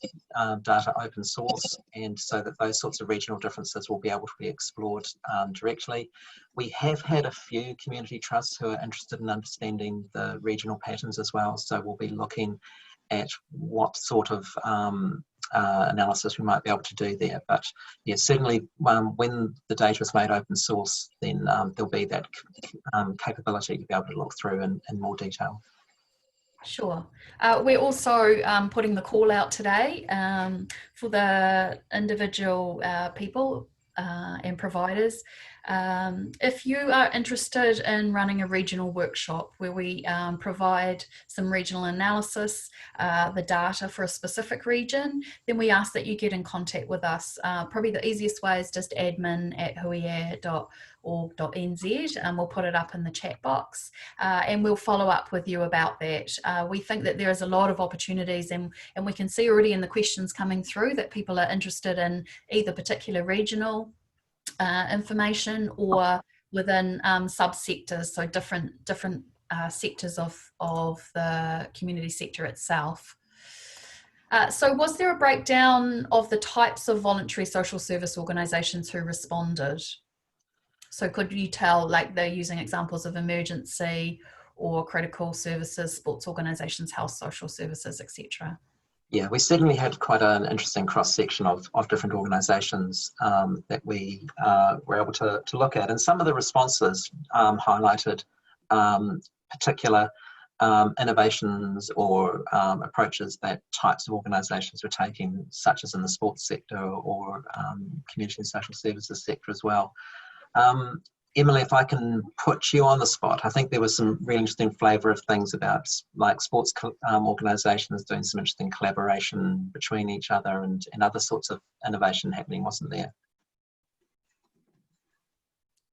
[SPEAKER 4] data open source, and so that those sorts of regional differences will be able to be explored directly. We have had a few community trusts who are interested in understanding the regional patterns as well, so we'll be looking at what sort of analysis we might be able to do there. But yeah, certainly when the data is made open source, then there'll be that capability to be able to look through in more detail.
[SPEAKER 2] Sure. We're also putting the call out today for the individual people and providers. If you are interested in running a regional workshop where we provide some regional analysis, the data for a specific region, then we ask that you get in contact with us. Probably the easiest way is just admin@huie.org.nz, and we'll put it up in the chat box and we'll follow up with you about that. We think that there is a lot of opportunities, and we can see already in the questions coming through that people are interested in either particular regional information or within subsectors, so different sectors of the community sector itself. So was there a breakdown of the types of voluntary social service organisations who responded? So could you tell, like, they're using examples of emergency or critical services, sports organisations, health, social services, etc.?
[SPEAKER 4] Yeah, we certainly had quite an interesting cross-section of different organisations that we were able to look at. And some of the responses highlighted particular innovations or approaches that types of organisations were taking, such as in the sports sector or community and social services sector as well. Emily, if I can put you on the spot, I think there was some really interesting flavour of things about like sports organisations doing some interesting collaboration between each other and other sorts of innovation happening, wasn't there?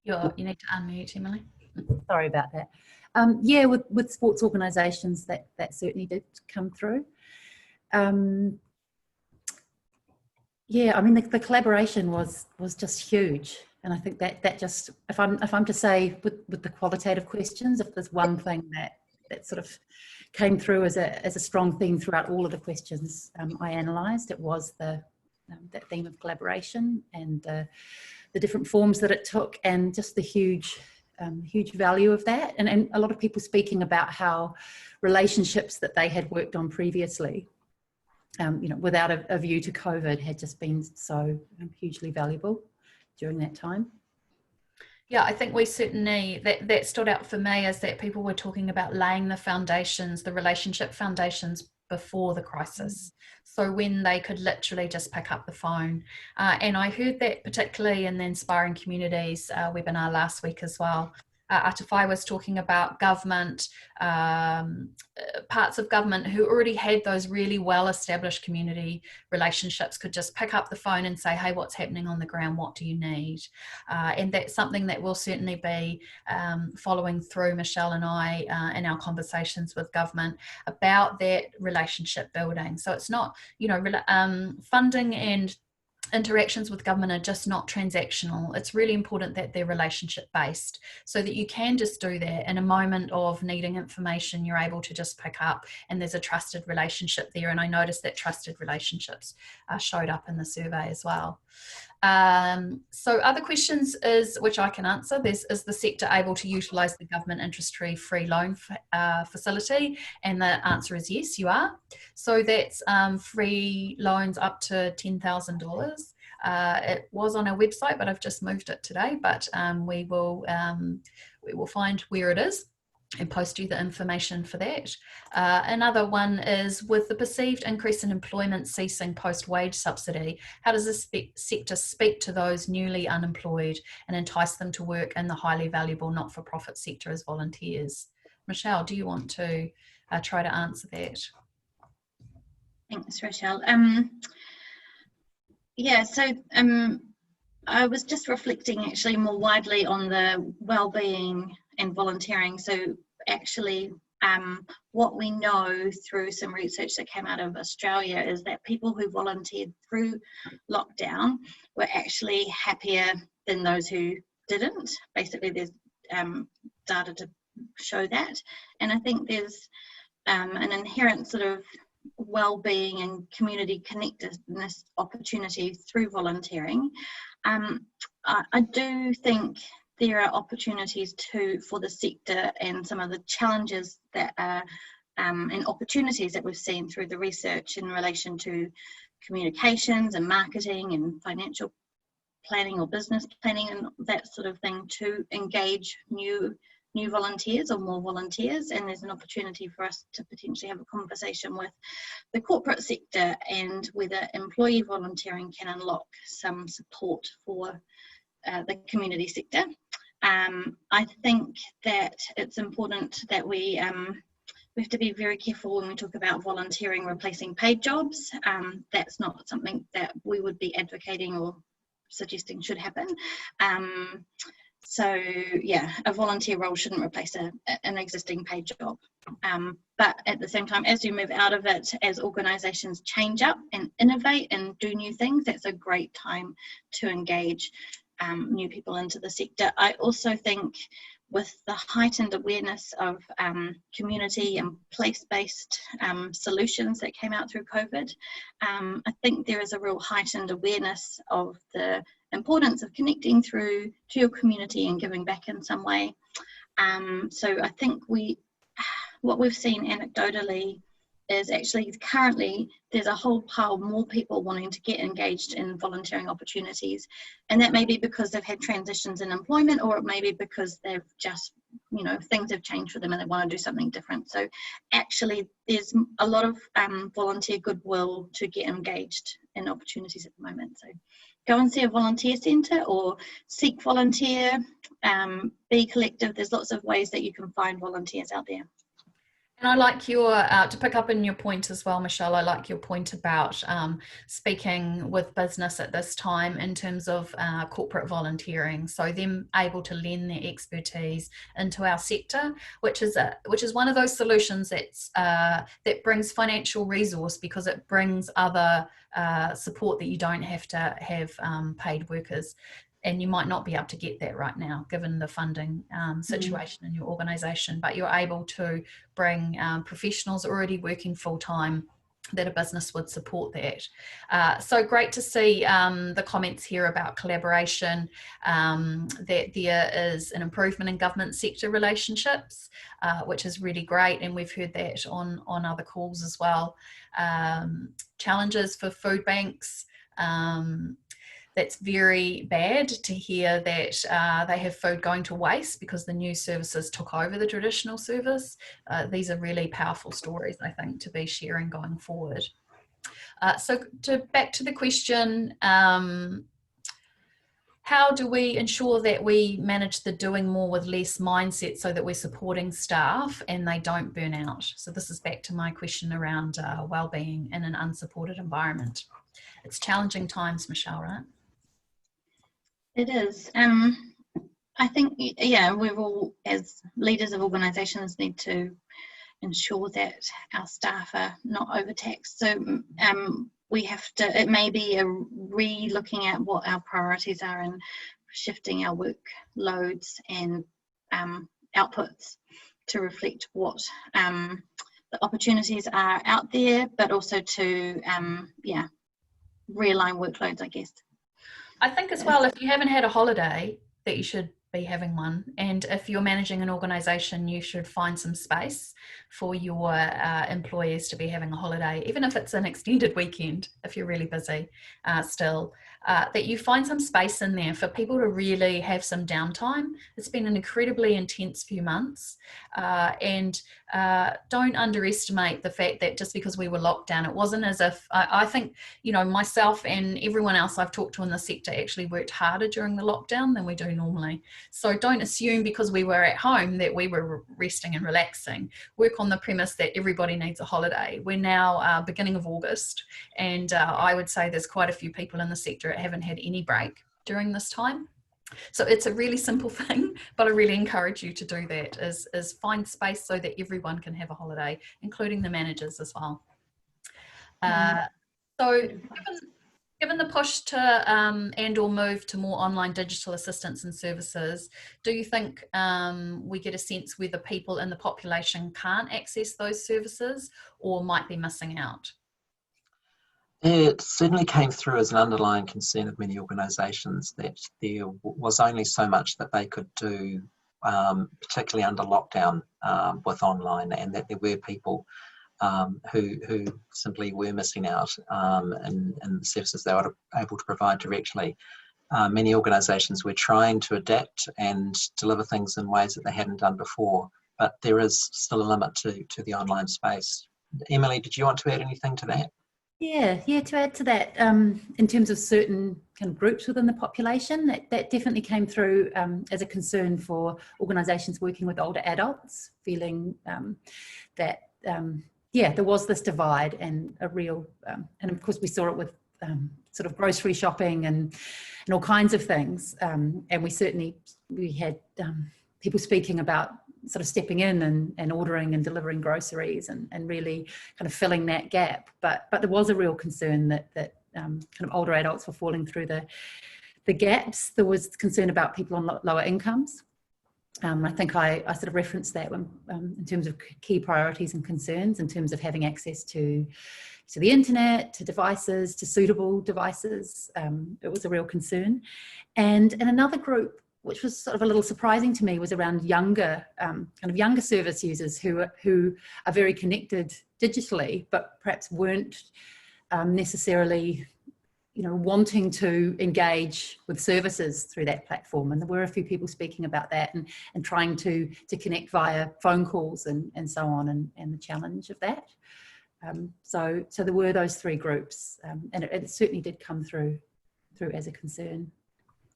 [SPEAKER 2] You need to unmute, Emily.
[SPEAKER 5] Sorry about that. Yeah, with sports organisations, that certainly did come through. Yeah, I mean the collaboration was just huge, and I think that just, if I'm to say with the qualitative questions, if there's one thing that sort of came through as a strong theme throughout all of the questions I analysed, it was that theme of collaboration and the different forms that it took, and just the huge value of that, and a lot of people speaking about how relationships that they had worked on previously, you know, without a view to COVID, had just been so hugely valuable during that time.
[SPEAKER 2] Yeah, I think we certainly, that stood out for me, is that people were talking about laying the foundations, the relationship foundations before the crisis. So when they could literally just pick up the phone. And I heard that particularly in the Inspiring Communities webinar last week as well. Atawhai was talking about government, parts of government who already had those really well-established community relationships could just pick up the phone and say, hey, what's happening on the ground? What do you need? And that's something that will certainly be following through, Michelle and I, in our conversations with government about that relationship building. So it's not, you know, funding and interactions with government are just not transactional. It's really important that they're relationship based, so that you can just do that in a moment of needing information. You're able to just pick up, and there's a trusted relationship there. And I noticed that trusted relationships showed up in the survey as well. So other questions is, which I can answer, is the sector able to utilise the government interest-free free loan facility? And the answer is yes, you are. So that's free loans up to $10,000. It was on our website, but I've just moved it today, but we will find where it is and post you the information for that. Another one is, with the perceived increase in employment ceasing post-wage subsidy, how does this sector speak to those newly unemployed and entice them to work in the highly valuable not-for-profit sector as volunteers? Rochelle, do you want to try to answer that?
[SPEAKER 3] Thanks, Rochelle. Yeah, so I was just reflecting actually more widely on the well-being and volunteering. So actually what we know through some research that came out of Australia is that people who volunteered through lockdown were actually happier than those who didn't. Basically, there's data to show that. And I think there's an inherent sort of well-being and community connectedness opportunity through volunteering. I do think there are opportunities for the sector, and some of the challenges that are and opportunities that we've seen through the research in relation to communications and marketing and financial planning or business planning and that sort of thing, to engage new volunteers or more volunteers. And there's an opportunity for us to potentially have a conversation with the corporate sector and whether employee volunteering can unlock some support for the community sector. I think that it's important that we have to be very careful when we talk about volunteering replacing paid jobs. That's not something that we would be advocating or suggesting should happen. So yeah, a volunteer role shouldn't replace an existing paid job. But at the same time, as you move out of it, as organisations change up and innovate and do new things, that's a great time to engage new people into the sector. I also think with the heightened awareness of community and place-based solutions that came out through COVID, I think there is a real heightened awareness of the importance of connecting through to your community and giving back in some way. So I think what we've seen anecdotally is actually currently there's a whole pile more people wanting to get engaged in volunteering opportunities, and that may be because they've had transitions in employment, or it may be because they've just you know, things have changed for them and they want to do something different. So actually there's a lot of volunteer goodwill to get engaged in opportunities at the moment. So go and see a volunteer centre or seek volunteer, be collective. There's lots of ways that you can find volunteers out there.
[SPEAKER 2] And I like your, to pick up on your point as well, Michelle, I like your point about speaking with business at this time in terms of corporate volunteering. So them able to lend their expertise into our sector, which is one of those solutions that's, that brings financial resource, because it brings other support that you don't have to have paid workers. And you might not be able to get that right now, given the funding situation in your organisation, but you're able to bring professionals already working full-time that a business would support that. So great to see the comments here about collaboration, that there is an improvement in government sector relationships, which is really great, and we've heard that on other calls as well. Challenges for food banks. That's very bad to hear that they have food going to waste because the new services took over the traditional service. These are really powerful stories, I think, to be sharing going forward. So back to the question, how do we ensure that we manage the doing more with less mindset so that we're supporting staff and they don't burn out? So this is back to my question around wellbeing in an unsupported environment. It's challenging times, Michelle, right?
[SPEAKER 3] It is. I think, yeah, we've all, as leaders of organisations, need to ensure that our staff are not overtaxed. So we have to, it may be a re-looking at what our priorities are and shifting our workloads and outputs to reflect what the opportunities are out there, but also to, yeah, realign workloads, I guess.
[SPEAKER 2] I think as well, if you haven't had a holiday, that you should be having one. And if you're managing an organisation, you should find some space for your employees to be having a holiday, even if it's an extended weekend, if you're really busy still, that you find some space in there for people to really have some downtime. It's been an incredibly intense few months, and don't underestimate the fact that just because we were locked down, it wasn't as if, I think, you know, myself and everyone else I've talked to in the sector actually worked harder during the lockdown than we do normally. So don't assume because we were at home that we were resting and relaxing. Work on the premise that everybody needs a holiday. We're now beginning of August, and I would say there's quite a few people in the sector that haven't had any break during this time. So it's a really simple thing, but I really encourage you to do that, is find space so that everyone can have a holiday, including the managers as well. So given the push to and or move to more online digital assistance and services, do you think we get a sense whether people in the population can't access those services or might be missing out?
[SPEAKER 4] It certainly came through as an underlying concern of many organisations that there was only so much that they could do, particularly under lockdown with online, and that there were people who simply were missing out in the services they were able to provide directly. Many organisations were trying to adapt and deliver things in ways that they hadn't done before, but there is still a limit to the online space. Emily, did you want to add anything to that?
[SPEAKER 5] Yeah, to add to that, in terms of certain kind of groups within the population, that definitely came through as a concern for organisations working with older adults, feeling that, yeah, there was this divide and a real, and of course we saw it with sort of grocery shopping and all kinds of things. And we had people speaking about sort of stepping in and ordering and delivering groceries and really kind of filling that gap. But there was a real concern that kind of older adults were falling through the gaps. There was concern about people on lower incomes. I think I sort of referenced that when, in terms of key priorities and concerns, in terms of having access to the internet, to devices, to suitable devices. It was a real concern. And another group, which was sort of a little surprising to me, was around younger, kind of younger service users who are very connected digitally, but perhaps weren't necessarily, wanting to engage with services through that platform. And there were a few people speaking about that and trying to connect via phone calls and so on, and the challenge of that. So there were those three groups, and it certainly did come through as a concern.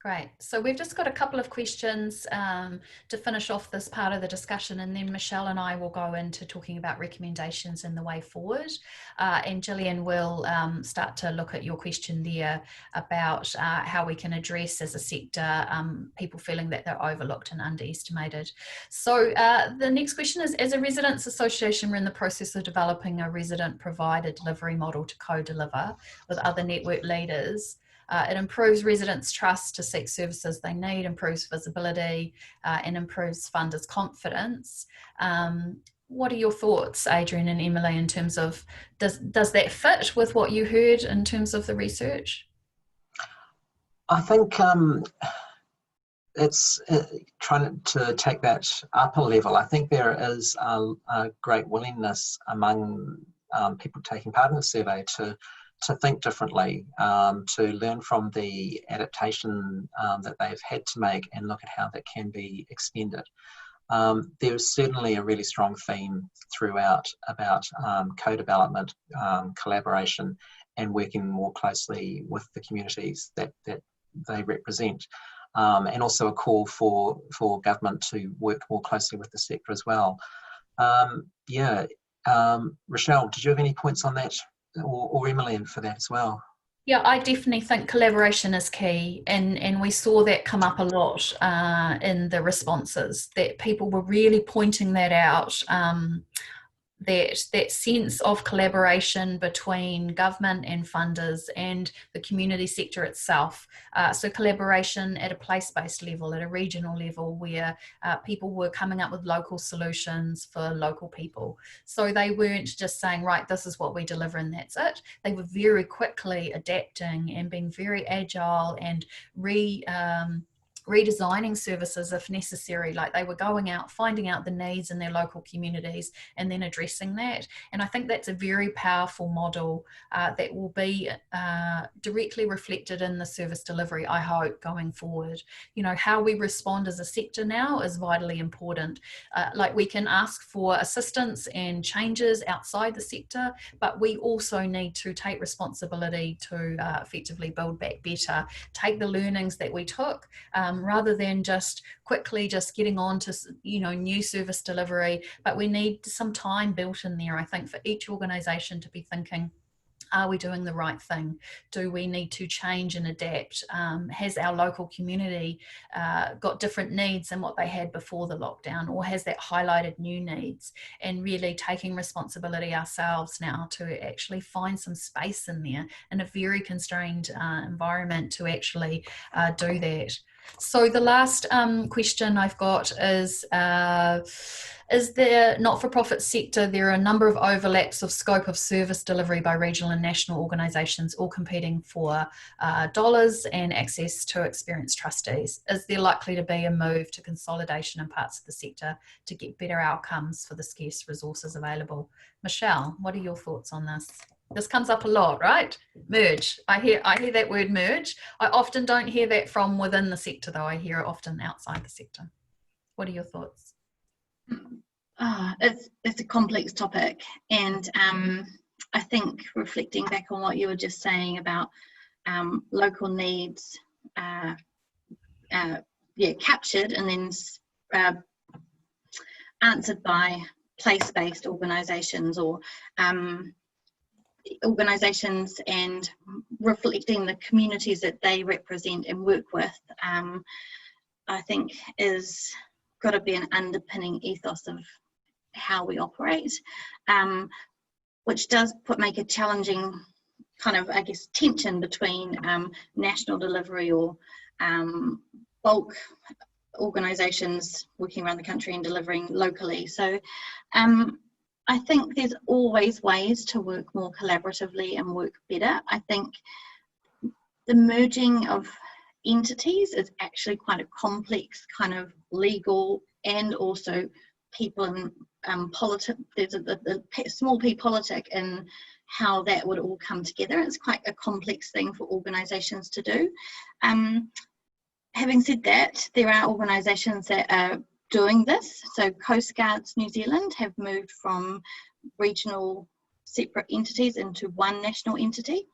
[SPEAKER 2] Great. So we've just got a couple of questions to finish off this part of the discussion, and then Michelle and I will go into talking about recommendations and the way forward. And Gillian will start to look at your question there about how we can address as a sector people feeling that they're overlooked and underestimated. So the next question is, as a residents association, we're in the process of developing a resident provider delivery model to co-deliver with other network leaders. It improves residents' trust to seek services they need, improves visibility, and improves funders' confidence. What are your thoughts, Adrian and Emily, in terms of, does that fit with what you heard in terms of the research?
[SPEAKER 4] I think it's trying to take that up a level. I think there is a great willingness among people taking part in the survey to think differently, to learn from the adaptation that they've had to make and look at how that can be extended. There's certainly a really strong theme throughout about co-development, collaboration, and working more closely with the communities that they represent. And also a call for government to work more closely with the sector as well. Rochelle, did you have any points on that? Or Emily for that as well?
[SPEAKER 2] Yeah, I definitely think collaboration is key, and we saw that come up a lot in the responses, that people were really pointing that out, that sense of collaboration between government and funders and the community sector itself. So collaboration at a place-based level, at a regional level, where people were coming up with local solutions for local people. So they weren't just saying, right, this is what we deliver and that's it. They were very quickly adapting and being very agile and redesigning services if necessary. Like, they were going out, finding out the needs in their local communities and then addressing that. And I think that's a very powerful model that will be directly reflected in the service delivery, I hope, going forward. How we respond as a sector now is vitally important. Like, we can ask for assistance and changes outside the sector, but we also need to take responsibility to effectively build back better, take the learnings that we took, rather than just quickly getting on to new service delivery. But we need some time built in there, I think, for each organisation to be thinking, are we doing the right thing? Do we need to change and adapt? Has our local community got different needs than what they had before the lockdown, or has that highlighted new needs? And really taking responsibility ourselves now to actually find some space in there in a very constrained environment to actually do that. So the last question I've got is the not-for-profit sector, there are a number of overlaps of scope of service delivery by regional and national organisations, all competing for dollars and access to experienced trustees. Is there likely to be a move to consolidation in parts of the sector to get better outcomes for the scarce resources available? Michelle, what are your thoughts on this? This comes up a lot, right? Merge. I hear that word merge. I often don't hear that from within the sector, though. I hear it often outside the sector. What are your thoughts?
[SPEAKER 3] It's a complex topic, and I think reflecting back on what you were just saying about local needs, captured and then answered by place-based organisations or organisations, and reflecting the communities that they represent and work with, I think is got to be an underpinning ethos of how we operate, which does make a challenging kind of, I guess, tension between national delivery or bulk organisations working around the country and delivering locally. So I think there's always ways to work more collaboratively and work better. I think the merging of entities is actually quite a complex kind of legal and also people and politics. There's a small p politic in how that would all come together. It's quite a complex thing for organisations to do. Having said that, there are organisations that are doing this. So Coast Guards New Zealand have moved from regional separate entities into one national entity.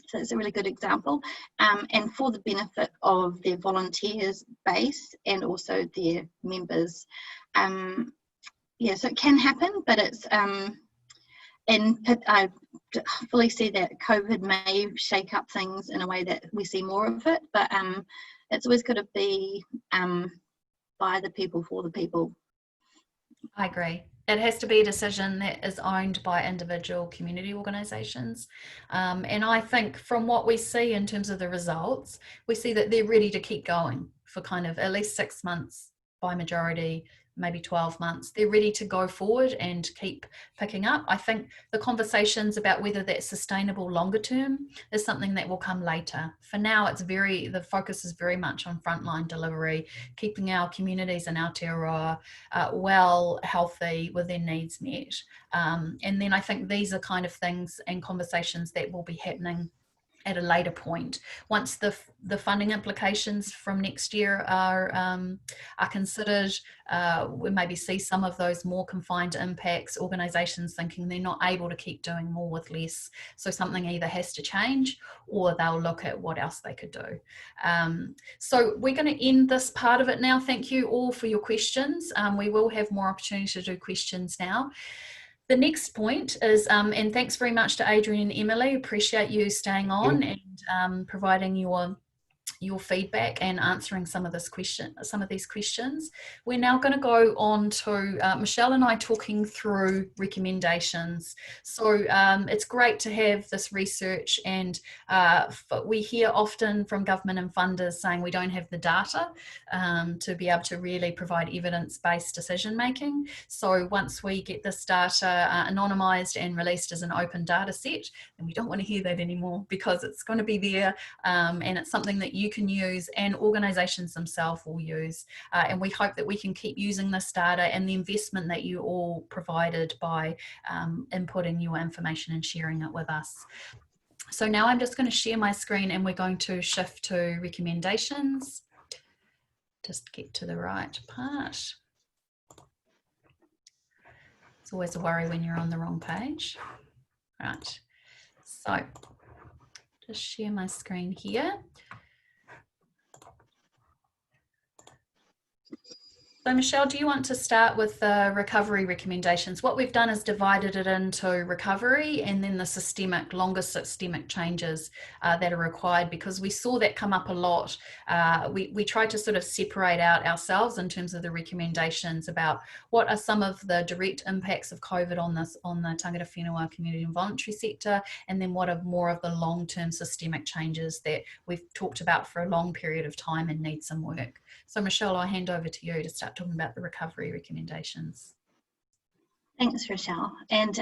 [SPEAKER 3] So it's a really good example, and for the benefit of their volunteers base and also their members. Yeah, so it can happen, but it's, and I fully see that COVID may shake up things in a way that we see more of it, but it's always got to be by the people, for the people.
[SPEAKER 2] I agree. It has to be a decision that is owned by individual community organisations. And I think from what we see in terms of the results, we see that they're ready to keep going for kind of at least 6 months by majority, maybe 12 months. They're ready to go forward and keep picking up. I think the conversations about whether that's sustainable longer term is something that will come later. For now, it's the focus is very much on frontline delivery, keeping our communities in Aotearoa well, healthy, with their needs met. And then I think these are kind of things and conversations that will be happening at a later point, once the funding implications from next year are considered. We maybe see some of those more confined impacts, organisations thinking they're not able to keep doing more with less, so something either has to change or they'll look at what else they could do. So we're going to end this part of it now. Thank you all for your questions. We will have more opportunity to do questions now. The next point is, and thanks very much to Adrian and Emily, appreciate you staying on and providing your feedback and answering some of these questions. We're now going to go on to Michelle and I talking through recommendations. So it's great to have this research, and we hear often from government and funders saying we don't have the data to be able to really provide evidence-based decision making. So once we get this data anonymised and released as an open data set, then we don't want to hear that anymore, because it's going to be there and it's something that you can use and organisations themselves will use, and we hope that we can keep using this data and the investment that you all provided by inputting your information and sharing it with us. So now I'm just going to share my screen and we're going to shift to recommendations. Just get to the right part. It's always a worry when you're on the wrong page. Right, so just share my screen here. So Michelle, do you want to start with the recovery recommendations? What we've done is divided it into recovery and then the longer systemic changes that are required, because we saw that come up a lot. We tried to sort of separate out ourselves in terms of the recommendations about what are some of the direct impacts of COVID on the tangata whenua community and voluntary sector, and then what are more of the long-term systemic changes that we've talked about for a long period of time and need some work. So Michelle, I'll hand over to you to start talking about the recovery recommendations.
[SPEAKER 3] Thanks, Rochelle. And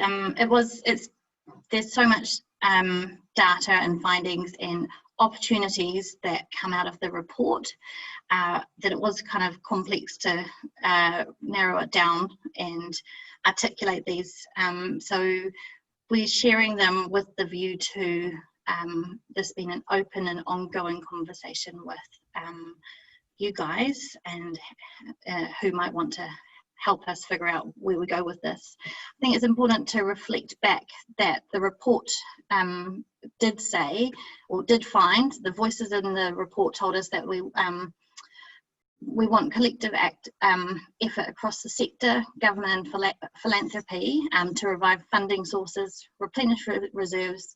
[SPEAKER 3] there's so much data and findings and opportunities that come out of the report that it was kind of complex to narrow it down and articulate these. So we're sharing them with the view to this being an open and ongoing conversation with you guys and who might want to help us figure out where we go with this. I think it's important to reflect back that the report did say, or did find, the voices in the report told us that we want collective effort across the sector, government and philanthropy to revive funding sources, replenish reserves,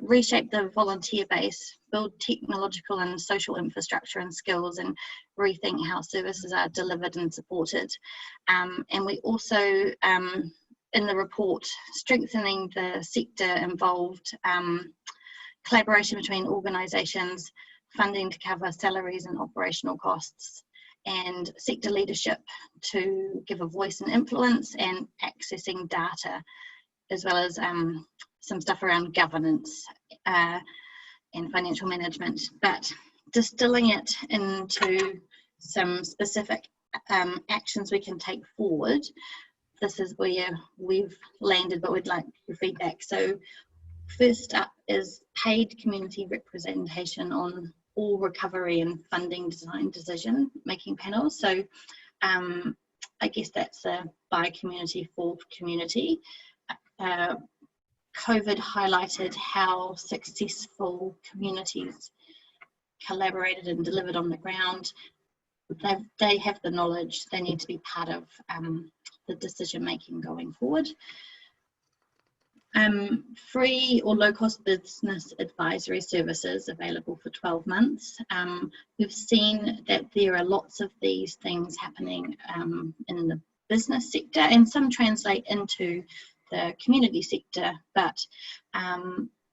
[SPEAKER 3] reshape the volunteer base, build technological and social infrastructure and skills, and rethink how services are delivered and supported. And we also, in the report, strengthening the sector involved collaboration between organisations, funding to cover salaries and operational costs, and sector leadership to give a voice and influence, and accessing data, as well as some stuff around governance and financial management, but distilling it into some specific actions we can take forward. This is where we've landed, but we'd like your feedback. So First up is paid community representation on all recovery and funding design decision making panels. So I guess that's a by community for community. COVID highlighted how successful communities collaborated and delivered on the ground. They have the knowledge, they need to be part of the decision making going forward. Free or low-cost business advisory services available for 12 months. We've seen that there are lots of these things happening in the business sector, and some translate into the community sector, but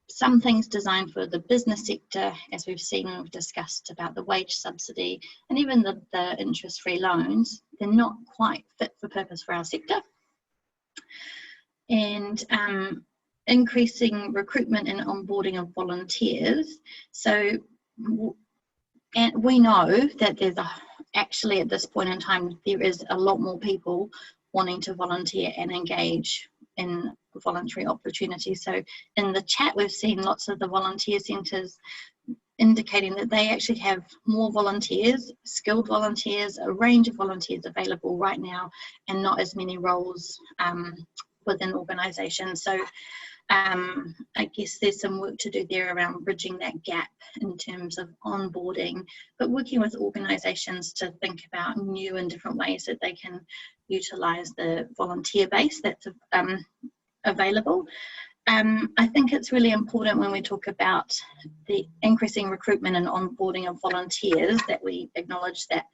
[SPEAKER 3] some things designed for the business sector, as we've seen, we've discussed about the wage subsidy and even the interest-free loans, they're not quite fit for purpose for our sector. And increasing recruitment and onboarding of volunteers. So, and we know that there's actually at this point in time, there is a lot more people wanting to volunteer and engage in voluntary opportunities. So in the chat, we've seen lots of the volunteer centres indicating that they actually have more volunteers, skilled volunteers, a range of volunteers available right now, and not as many roles within organisations. So I guess there's some work to do there around bridging that gap in terms of onboarding, but working with organisations to think about new and different ways that they can utilise the volunteer base that's available. I think it's really important when we talk about the increasing recruitment and onboarding of volunteers that we acknowledge that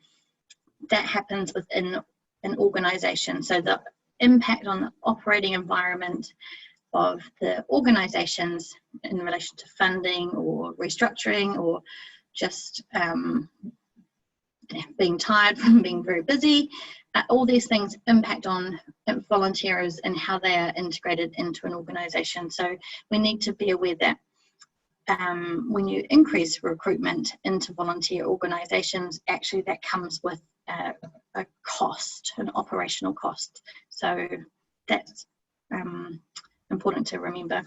[SPEAKER 3] that happens within an organisation. So the impact on the operating environment of the organisations in relation to funding or restructuring or just being tired from being very busy, all these things impact on volunteers and how they are integrated into an organisation. So we need to be aware that when you increase recruitment into volunteer organisations, actually that comes with a cost, an operational cost. So that's important to remember.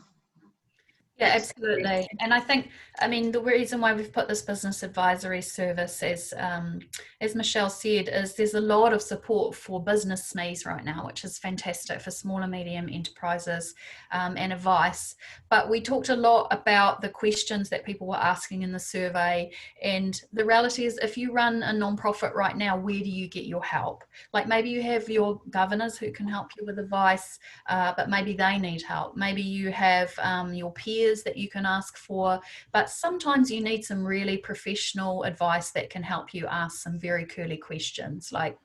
[SPEAKER 2] Yeah, absolutely. And I think, I mean, the reason why we've put this business advisory service, as Michelle said, is there's a lot of support for business SMEs right now, which is fantastic for small and medium enterprises and advice. But we talked a lot about the questions that people were asking in the survey. And the reality is, if you run a nonprofit right now, where do you get your help? Like maybe you have your governors who can help you with advice, but maybe they need help. Maybe you have your peers that you can ask for, but sometimes you need some really professional advice that can help you ask some very curly questions like,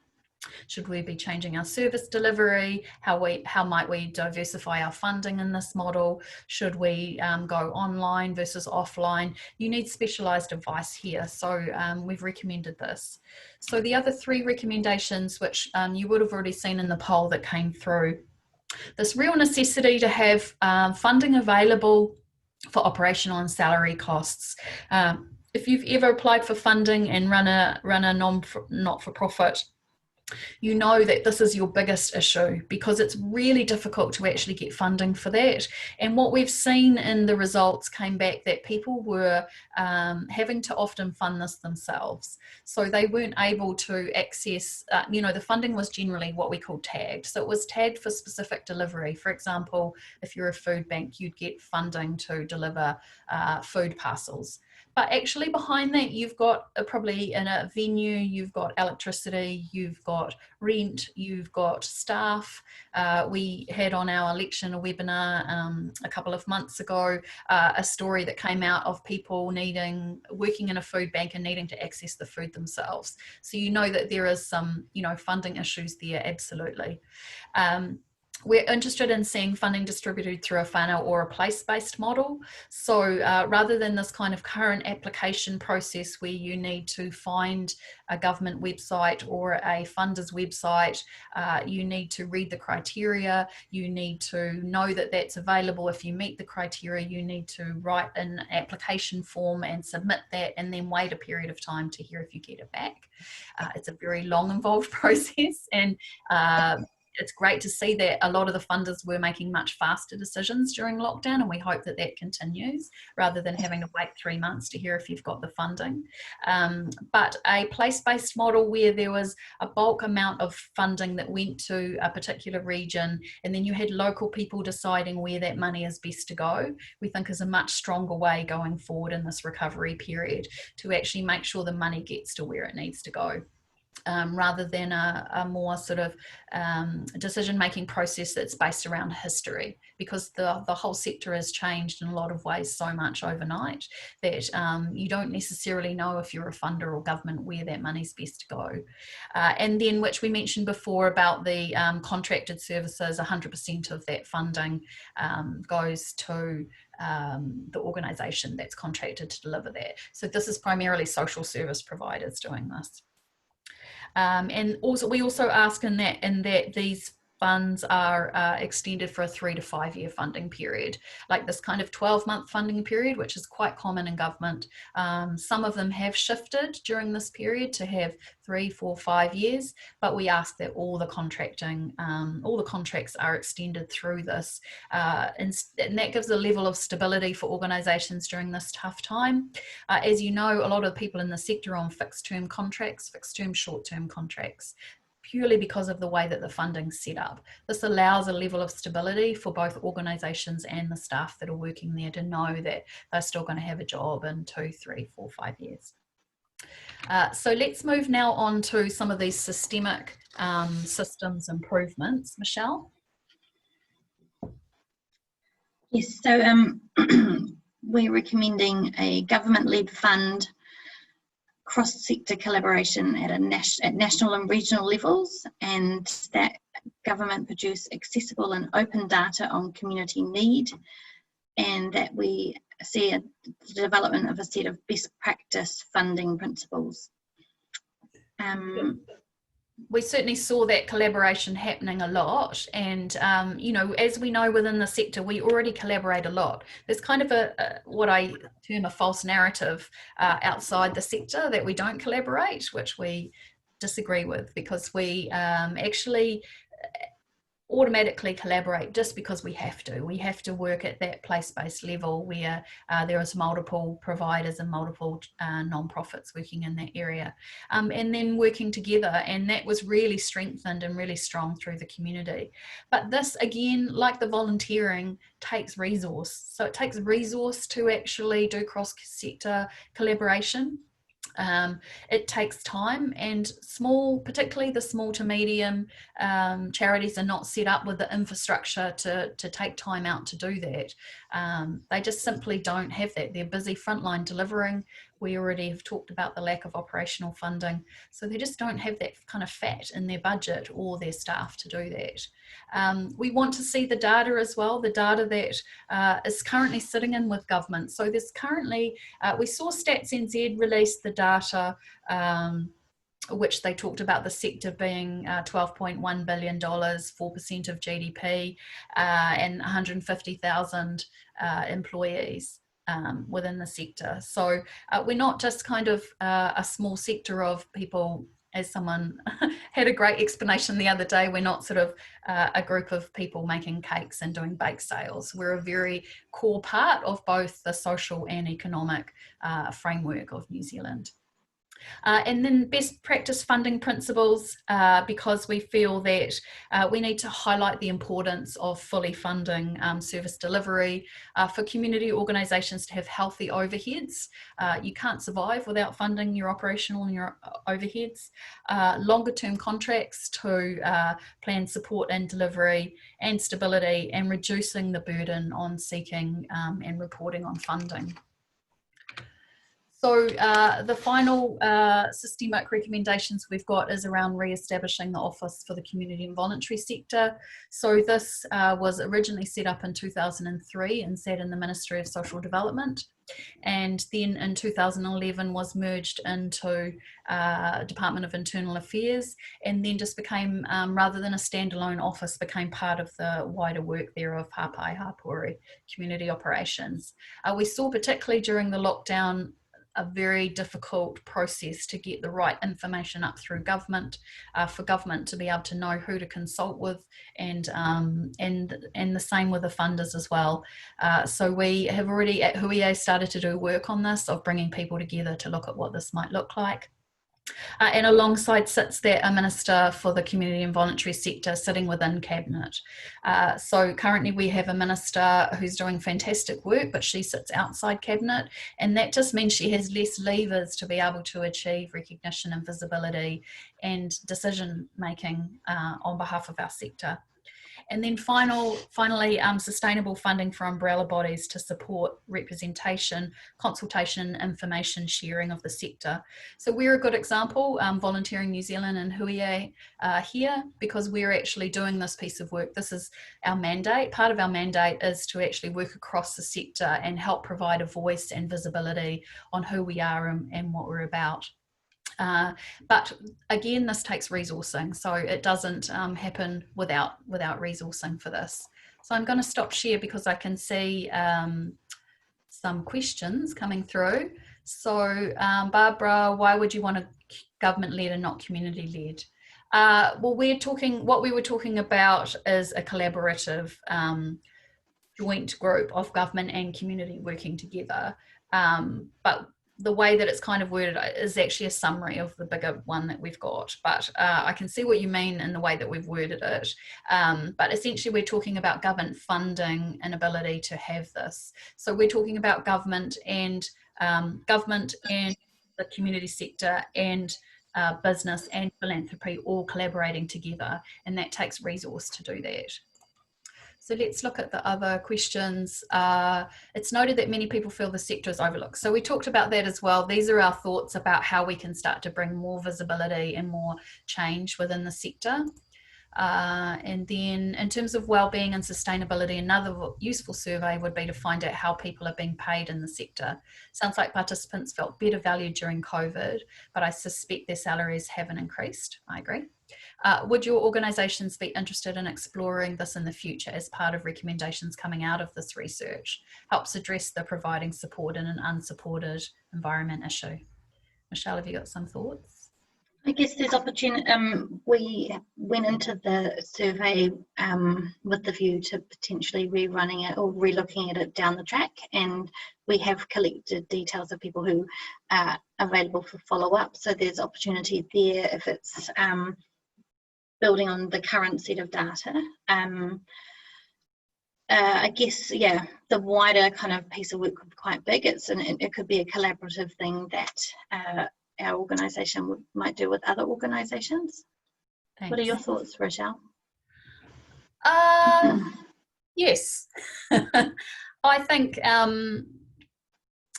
[SPEAKER 2] should we be changing our service delivery? How might we diversify our funding in this model? Should we go online versus offline? You need specialised advice here, so we've recommended this. So the other three recommendations, which you would have already seen in the poll that came through, this real necessity to have funding available for operational and salary costs. If you've ever applied for funding and run a not-for-profit, you know that this is your biggest issue because it's really difficult to actually get funding for that. And what we've seen in the results came back that people were having to often fund this themselves. So they weren't able to access, the funding was generally what we call tagged. So it was tagged for specific delivery. For example, if you're a food bank, you'd get funding to deliver food parcels. But actually behind that, you've got probably in a venue, you've got electricity, you've got rent, you've got staff. We had on our election a webinar a couple of months ago, a story that came out of people working in a food bank and needing to access the food themselves. So you know that there is some, funding issues there, absolutely. We're interested in seeing funding distributed through a whenua or a place-based model. So rather than this kind of current application process where you need to find a government website or a funder's website, you need to read the criteria, you need to know that that's available. If you meet the criteria, you need to write an application form and submit that and then wait a period of time to hear if you get it back. It's a very long, involved process, and it's great to see that a lot of the funders were making much faster decisions during lockdown, and we hope that that continues rather than having to wait 3 months to hear if you've got the funding. But a place-based model where there was a bulk amount of funding that went to a particular region, and then you had local people deciding where that money is best to go, we think is a much stronger way going forward in this recovery period to actually make sure the money gets to where it needs to go. Rather than a more sort of decision-making process that's based around history, because the whole sector has changed in a lot of ways so much overnight that you don't necessarily know if you're a funder or government where that money's best to go. And then, which we mentioned before about the contracted services, 100% of that funding goes to the organisation that's contracted to deliver that. So this is primarily social service providers doing this. And also, we also ask in that these funds are extended for a 3 to 5 year funding period, like this kind of 12-month funding period, which is quite common in government. Some of them have shifted during this period to have 3, 4, 5 years, but we ask that all the contracts are extended through this, and that gives a level of stability for organisations during this tough time. As you know, a lot of people in the sector are on fixed-term contracts, fixed-term, short-term contracts, purely because of the way that the funding's set up. This allows a level of stability for both organisations and the staff that are working there to know that they're still going to have a job in 2, 3, 4, 5 years. So let's move now on to some of these systemic systems improvements. Michelle?
[SPEAKER 3] Yes, so we're recommending a government-led fund, cross-sector collaboration at national and regional levels, and that government produce accessible and open data on community need, and that we see the development of a set of best practice funding principles.
[SPEAKER 2] We certainly saw that collaboration happening a lot, and you know, as we know within the sector, we already collaborate a lot. There's kind of what I term a false narrative outside the sector that we don't collaborate, which we disagree with, because we actually automatically collaborate just because we have to. We have to work at that place-based level where there is multiple providers and multiple non-profits working in that area, and then working together, and that was really strengthened and really strong through the community. But this, again, like the volunteering, takes resource. So it takes resource to actually do cross-sector collaboration. It takes time, and particularly the small to medium charities are not set up with the infrastructure to take time out to do that. They just simply don't have that. They're busy frontline delivering. We already have talked about the lack of operational funding, so they just don't have that kind of fat in their budget or their staff to do that. We want to see the data as well, the data that is currently sitting in with government. So there's currently, we saw Stats NZ release the data, which they talked about the sector being $12.1 billion, 4% of GDP, and 150,000 employees within the sector. So we're not just kind of a small sector of people, as someone had a great explanation the other day, we're not sort of a group of people making cakes and doing bake sales. We're a very core part of both the social and economic framework of New Zealand. And then best practice funding principles, because we feel that we need to highlight the importance of fully funding service delivery for community organisations to have healthy overheads. You can't survive without funding your operational and your overheads. Longer term contracts to plan support and delivery and stability, and reducing the burden on seeking and reporting on funding. So the final systemic recommendations we've got is around re-establishing the Office for the Community and Voluntary Sector. So this was originally set up in 2003 and sat in the Ministry of Social Development, and then in 2011 was merged into Department of Internal Affairs, and then just became, rather than a standalone office, became part of the wider work there of Hapai Hapori Community Operations. We saw particularly during the lockdown a very difficult process to get the right information up through government, for government to be able to know who to consult with, and the same with the funders as well. So we have already at Hui E started to do work on this, of bringing people together to look at what this might look like. And alongside sits there a Minister for the Community and Voluntary Sector sitting within Cabinet. So currently we have a Minister who's doing fantastic work, but she sits outside Cabinet, and that just means she has less levers to be able to achieve recognition and visibility and decision making on behalf of our sector. And then finally, sustainable funding for umbrella bodies to support representation, consultation, information sharing of the sector. So we're a good example, Volunteering New Zealand and Hui E here, because we're actually doing this piece of work. This is our mandate. Part of our mandate is to actually work across the sector and help provide a voice and visibility on who we are and what we're about. But again, this takes resourcing, so it doesn't happen without resourcing for this. So I'm going to stop share because I can see some questions coming through. So Barbara, why would you want a government-led and not community-led? Well, what we were talking about is a collaborative joint group of government and community working together, but the way that it's kind of worded is actually a summary of the bigger one that we've got, but I can see what you mean in the way that we've worded it. But essentially we're talking about government funding and ability to have this. So we're talking about government and the community sector and business and philanthropy all collaborating together, and that takes resource to do that. So let's look at the other questions. It's noted that many people feel the sector is overlooked. So we talked about that as well. These are our thoughts about how we can start to bring more visibility and more change within the sector. And then in terms of wellbeing and sustainability, another useful survey would be to find out how people are being paid in the sector. Sounds like participants felt better valued during COVID, but I suspect their salaries haven't increased. I agree. Would your organisations be interested in exploring this in the future as part of recommendations coming out of this research? Helps address the providing support in an unsupported environment issue. Michelle, have you got some thoughts?
[SPEAKER 3] I guess there's opportunity. We went into the survey with the view to potentially rerunning it or relooking at it down the track, and we have collected details of people who are available for follow-up. So there's opportunity there if it's building on the current set of data. I guess, yeah, the wider kind of piece of work could be quite big. It could be a collaborative thing that our organisation might do with other organisations. What are your thoughts, Rochelle?
[SPEAKER 2] Yes, I think,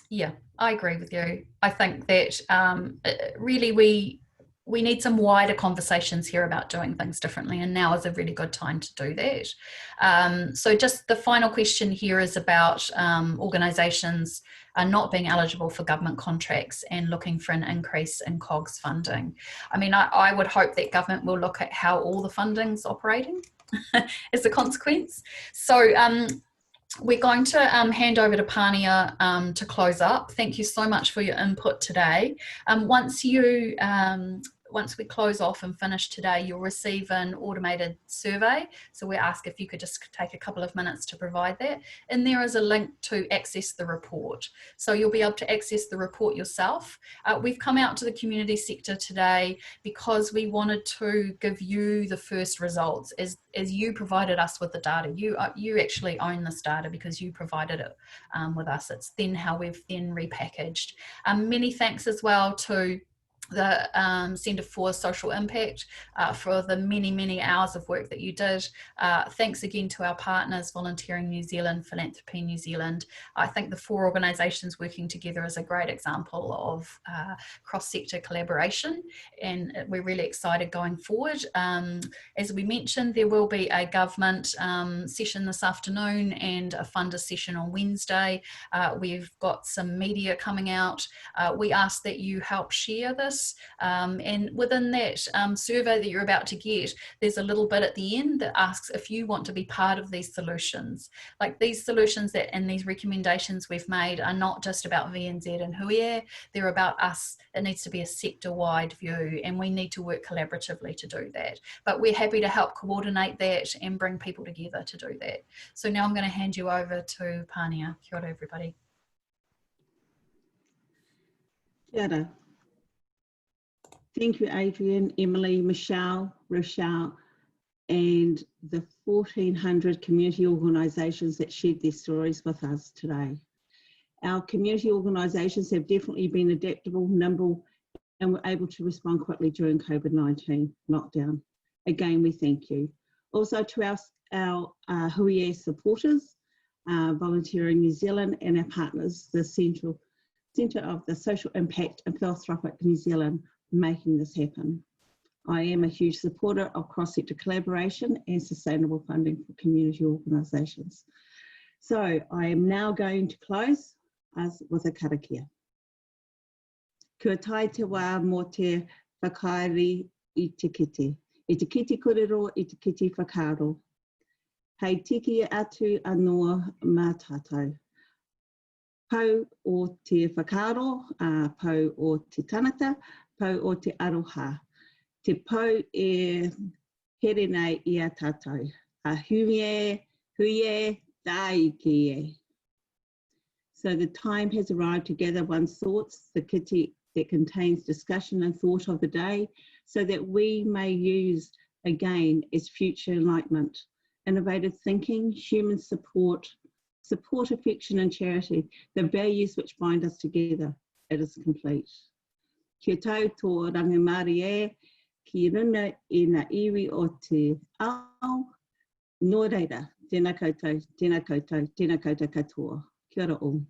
[SPEAKER 2] yeah, I agree with you. I think that really we need some wider conversations here about doing things differently, and now is a really good time to do that. So just the final question here is about organisations not being eligible for government contracts and looking for an increase in COGS funding. I mean, I would hope that government will look at how all the funding's operating as a consequence. So we're going to hand over to Pania to close up. Thank you so much for your input today. Once we close off and finish today, you'll receive an automated survey. So we ask if you could just take a couple of minutes to provide that. And there is a link to access the report. So you'll be able to access the report yourself. We've come out to the community sector today because we wanted to give you the first results as you provided us with the data. You actually own this data because you provided it with us. It's then how we've then repackaged. Many thanks as well to the Centre for Social Impact for the many hours of work that you did. Thanks again to our partners, Volunteering New Zealand, Philanthropy New Zealand. I think the 4 organisations working together is a great example of cross-sector collaboration, and we're really excited going forward. As we mentioned, there will be a government session this afternoon and a funder session on Wednesday. We've got some media coming out. We ask that you help share this challenges. And within that survey that you're about to get, there's a little bit at the end that asks if you want to be part of these solutions. Like these solutions that and these recommendations we've made are not just about VNZ and Hui E, they're about us. It needs to be a sector-wide view, and we need to work collaboratively to do that. But we're happy to help coordinate that and bring people together to do that. So now I'm going to hand you over to Pania. Kia ora, everybody.
[SPEAKER 1] Kia ora. Thank you, Adrian, Emily, Michelle, Rochelle, and the 1,400 community organisations that shared their stories with us today. Our community organisations have definitely been adaptable, nimble, and were able to respond quickly during COVID-19 lockdown. Again, we thank you. Also to our Hui E supporters, Voluntary New Zealand, and our partners, the Centre of the Social Impact and Philanthropy New Zealand, making this happen. I am a huge supporter of cross-sector collaboration and sustainable funding for community organisations. So I am now going to close us with a karakia. Kua tai te wā mō te whakaari i te kite. I te kite korero, i te kite whakaaro. Hei tiki atu anō mā tātou. Pau o te whakaaro, pau o te tangata, pau o te aroha. Te pau e here nei i a tātou. A hui e, tai ki e. So the time has arrived to gather one's thoughts, the kite that contains discussion and thought of the day, so that we may use again as future enlightenment, innovative thinking, human support, affection and charity, the values which bind us together. It is complete. Kia tau tō rangimari e, ki runa i na iwi o te ao, nō reira, tēnā koutou, tēnā koutou, tēnā koutou katoa. Kia ora all.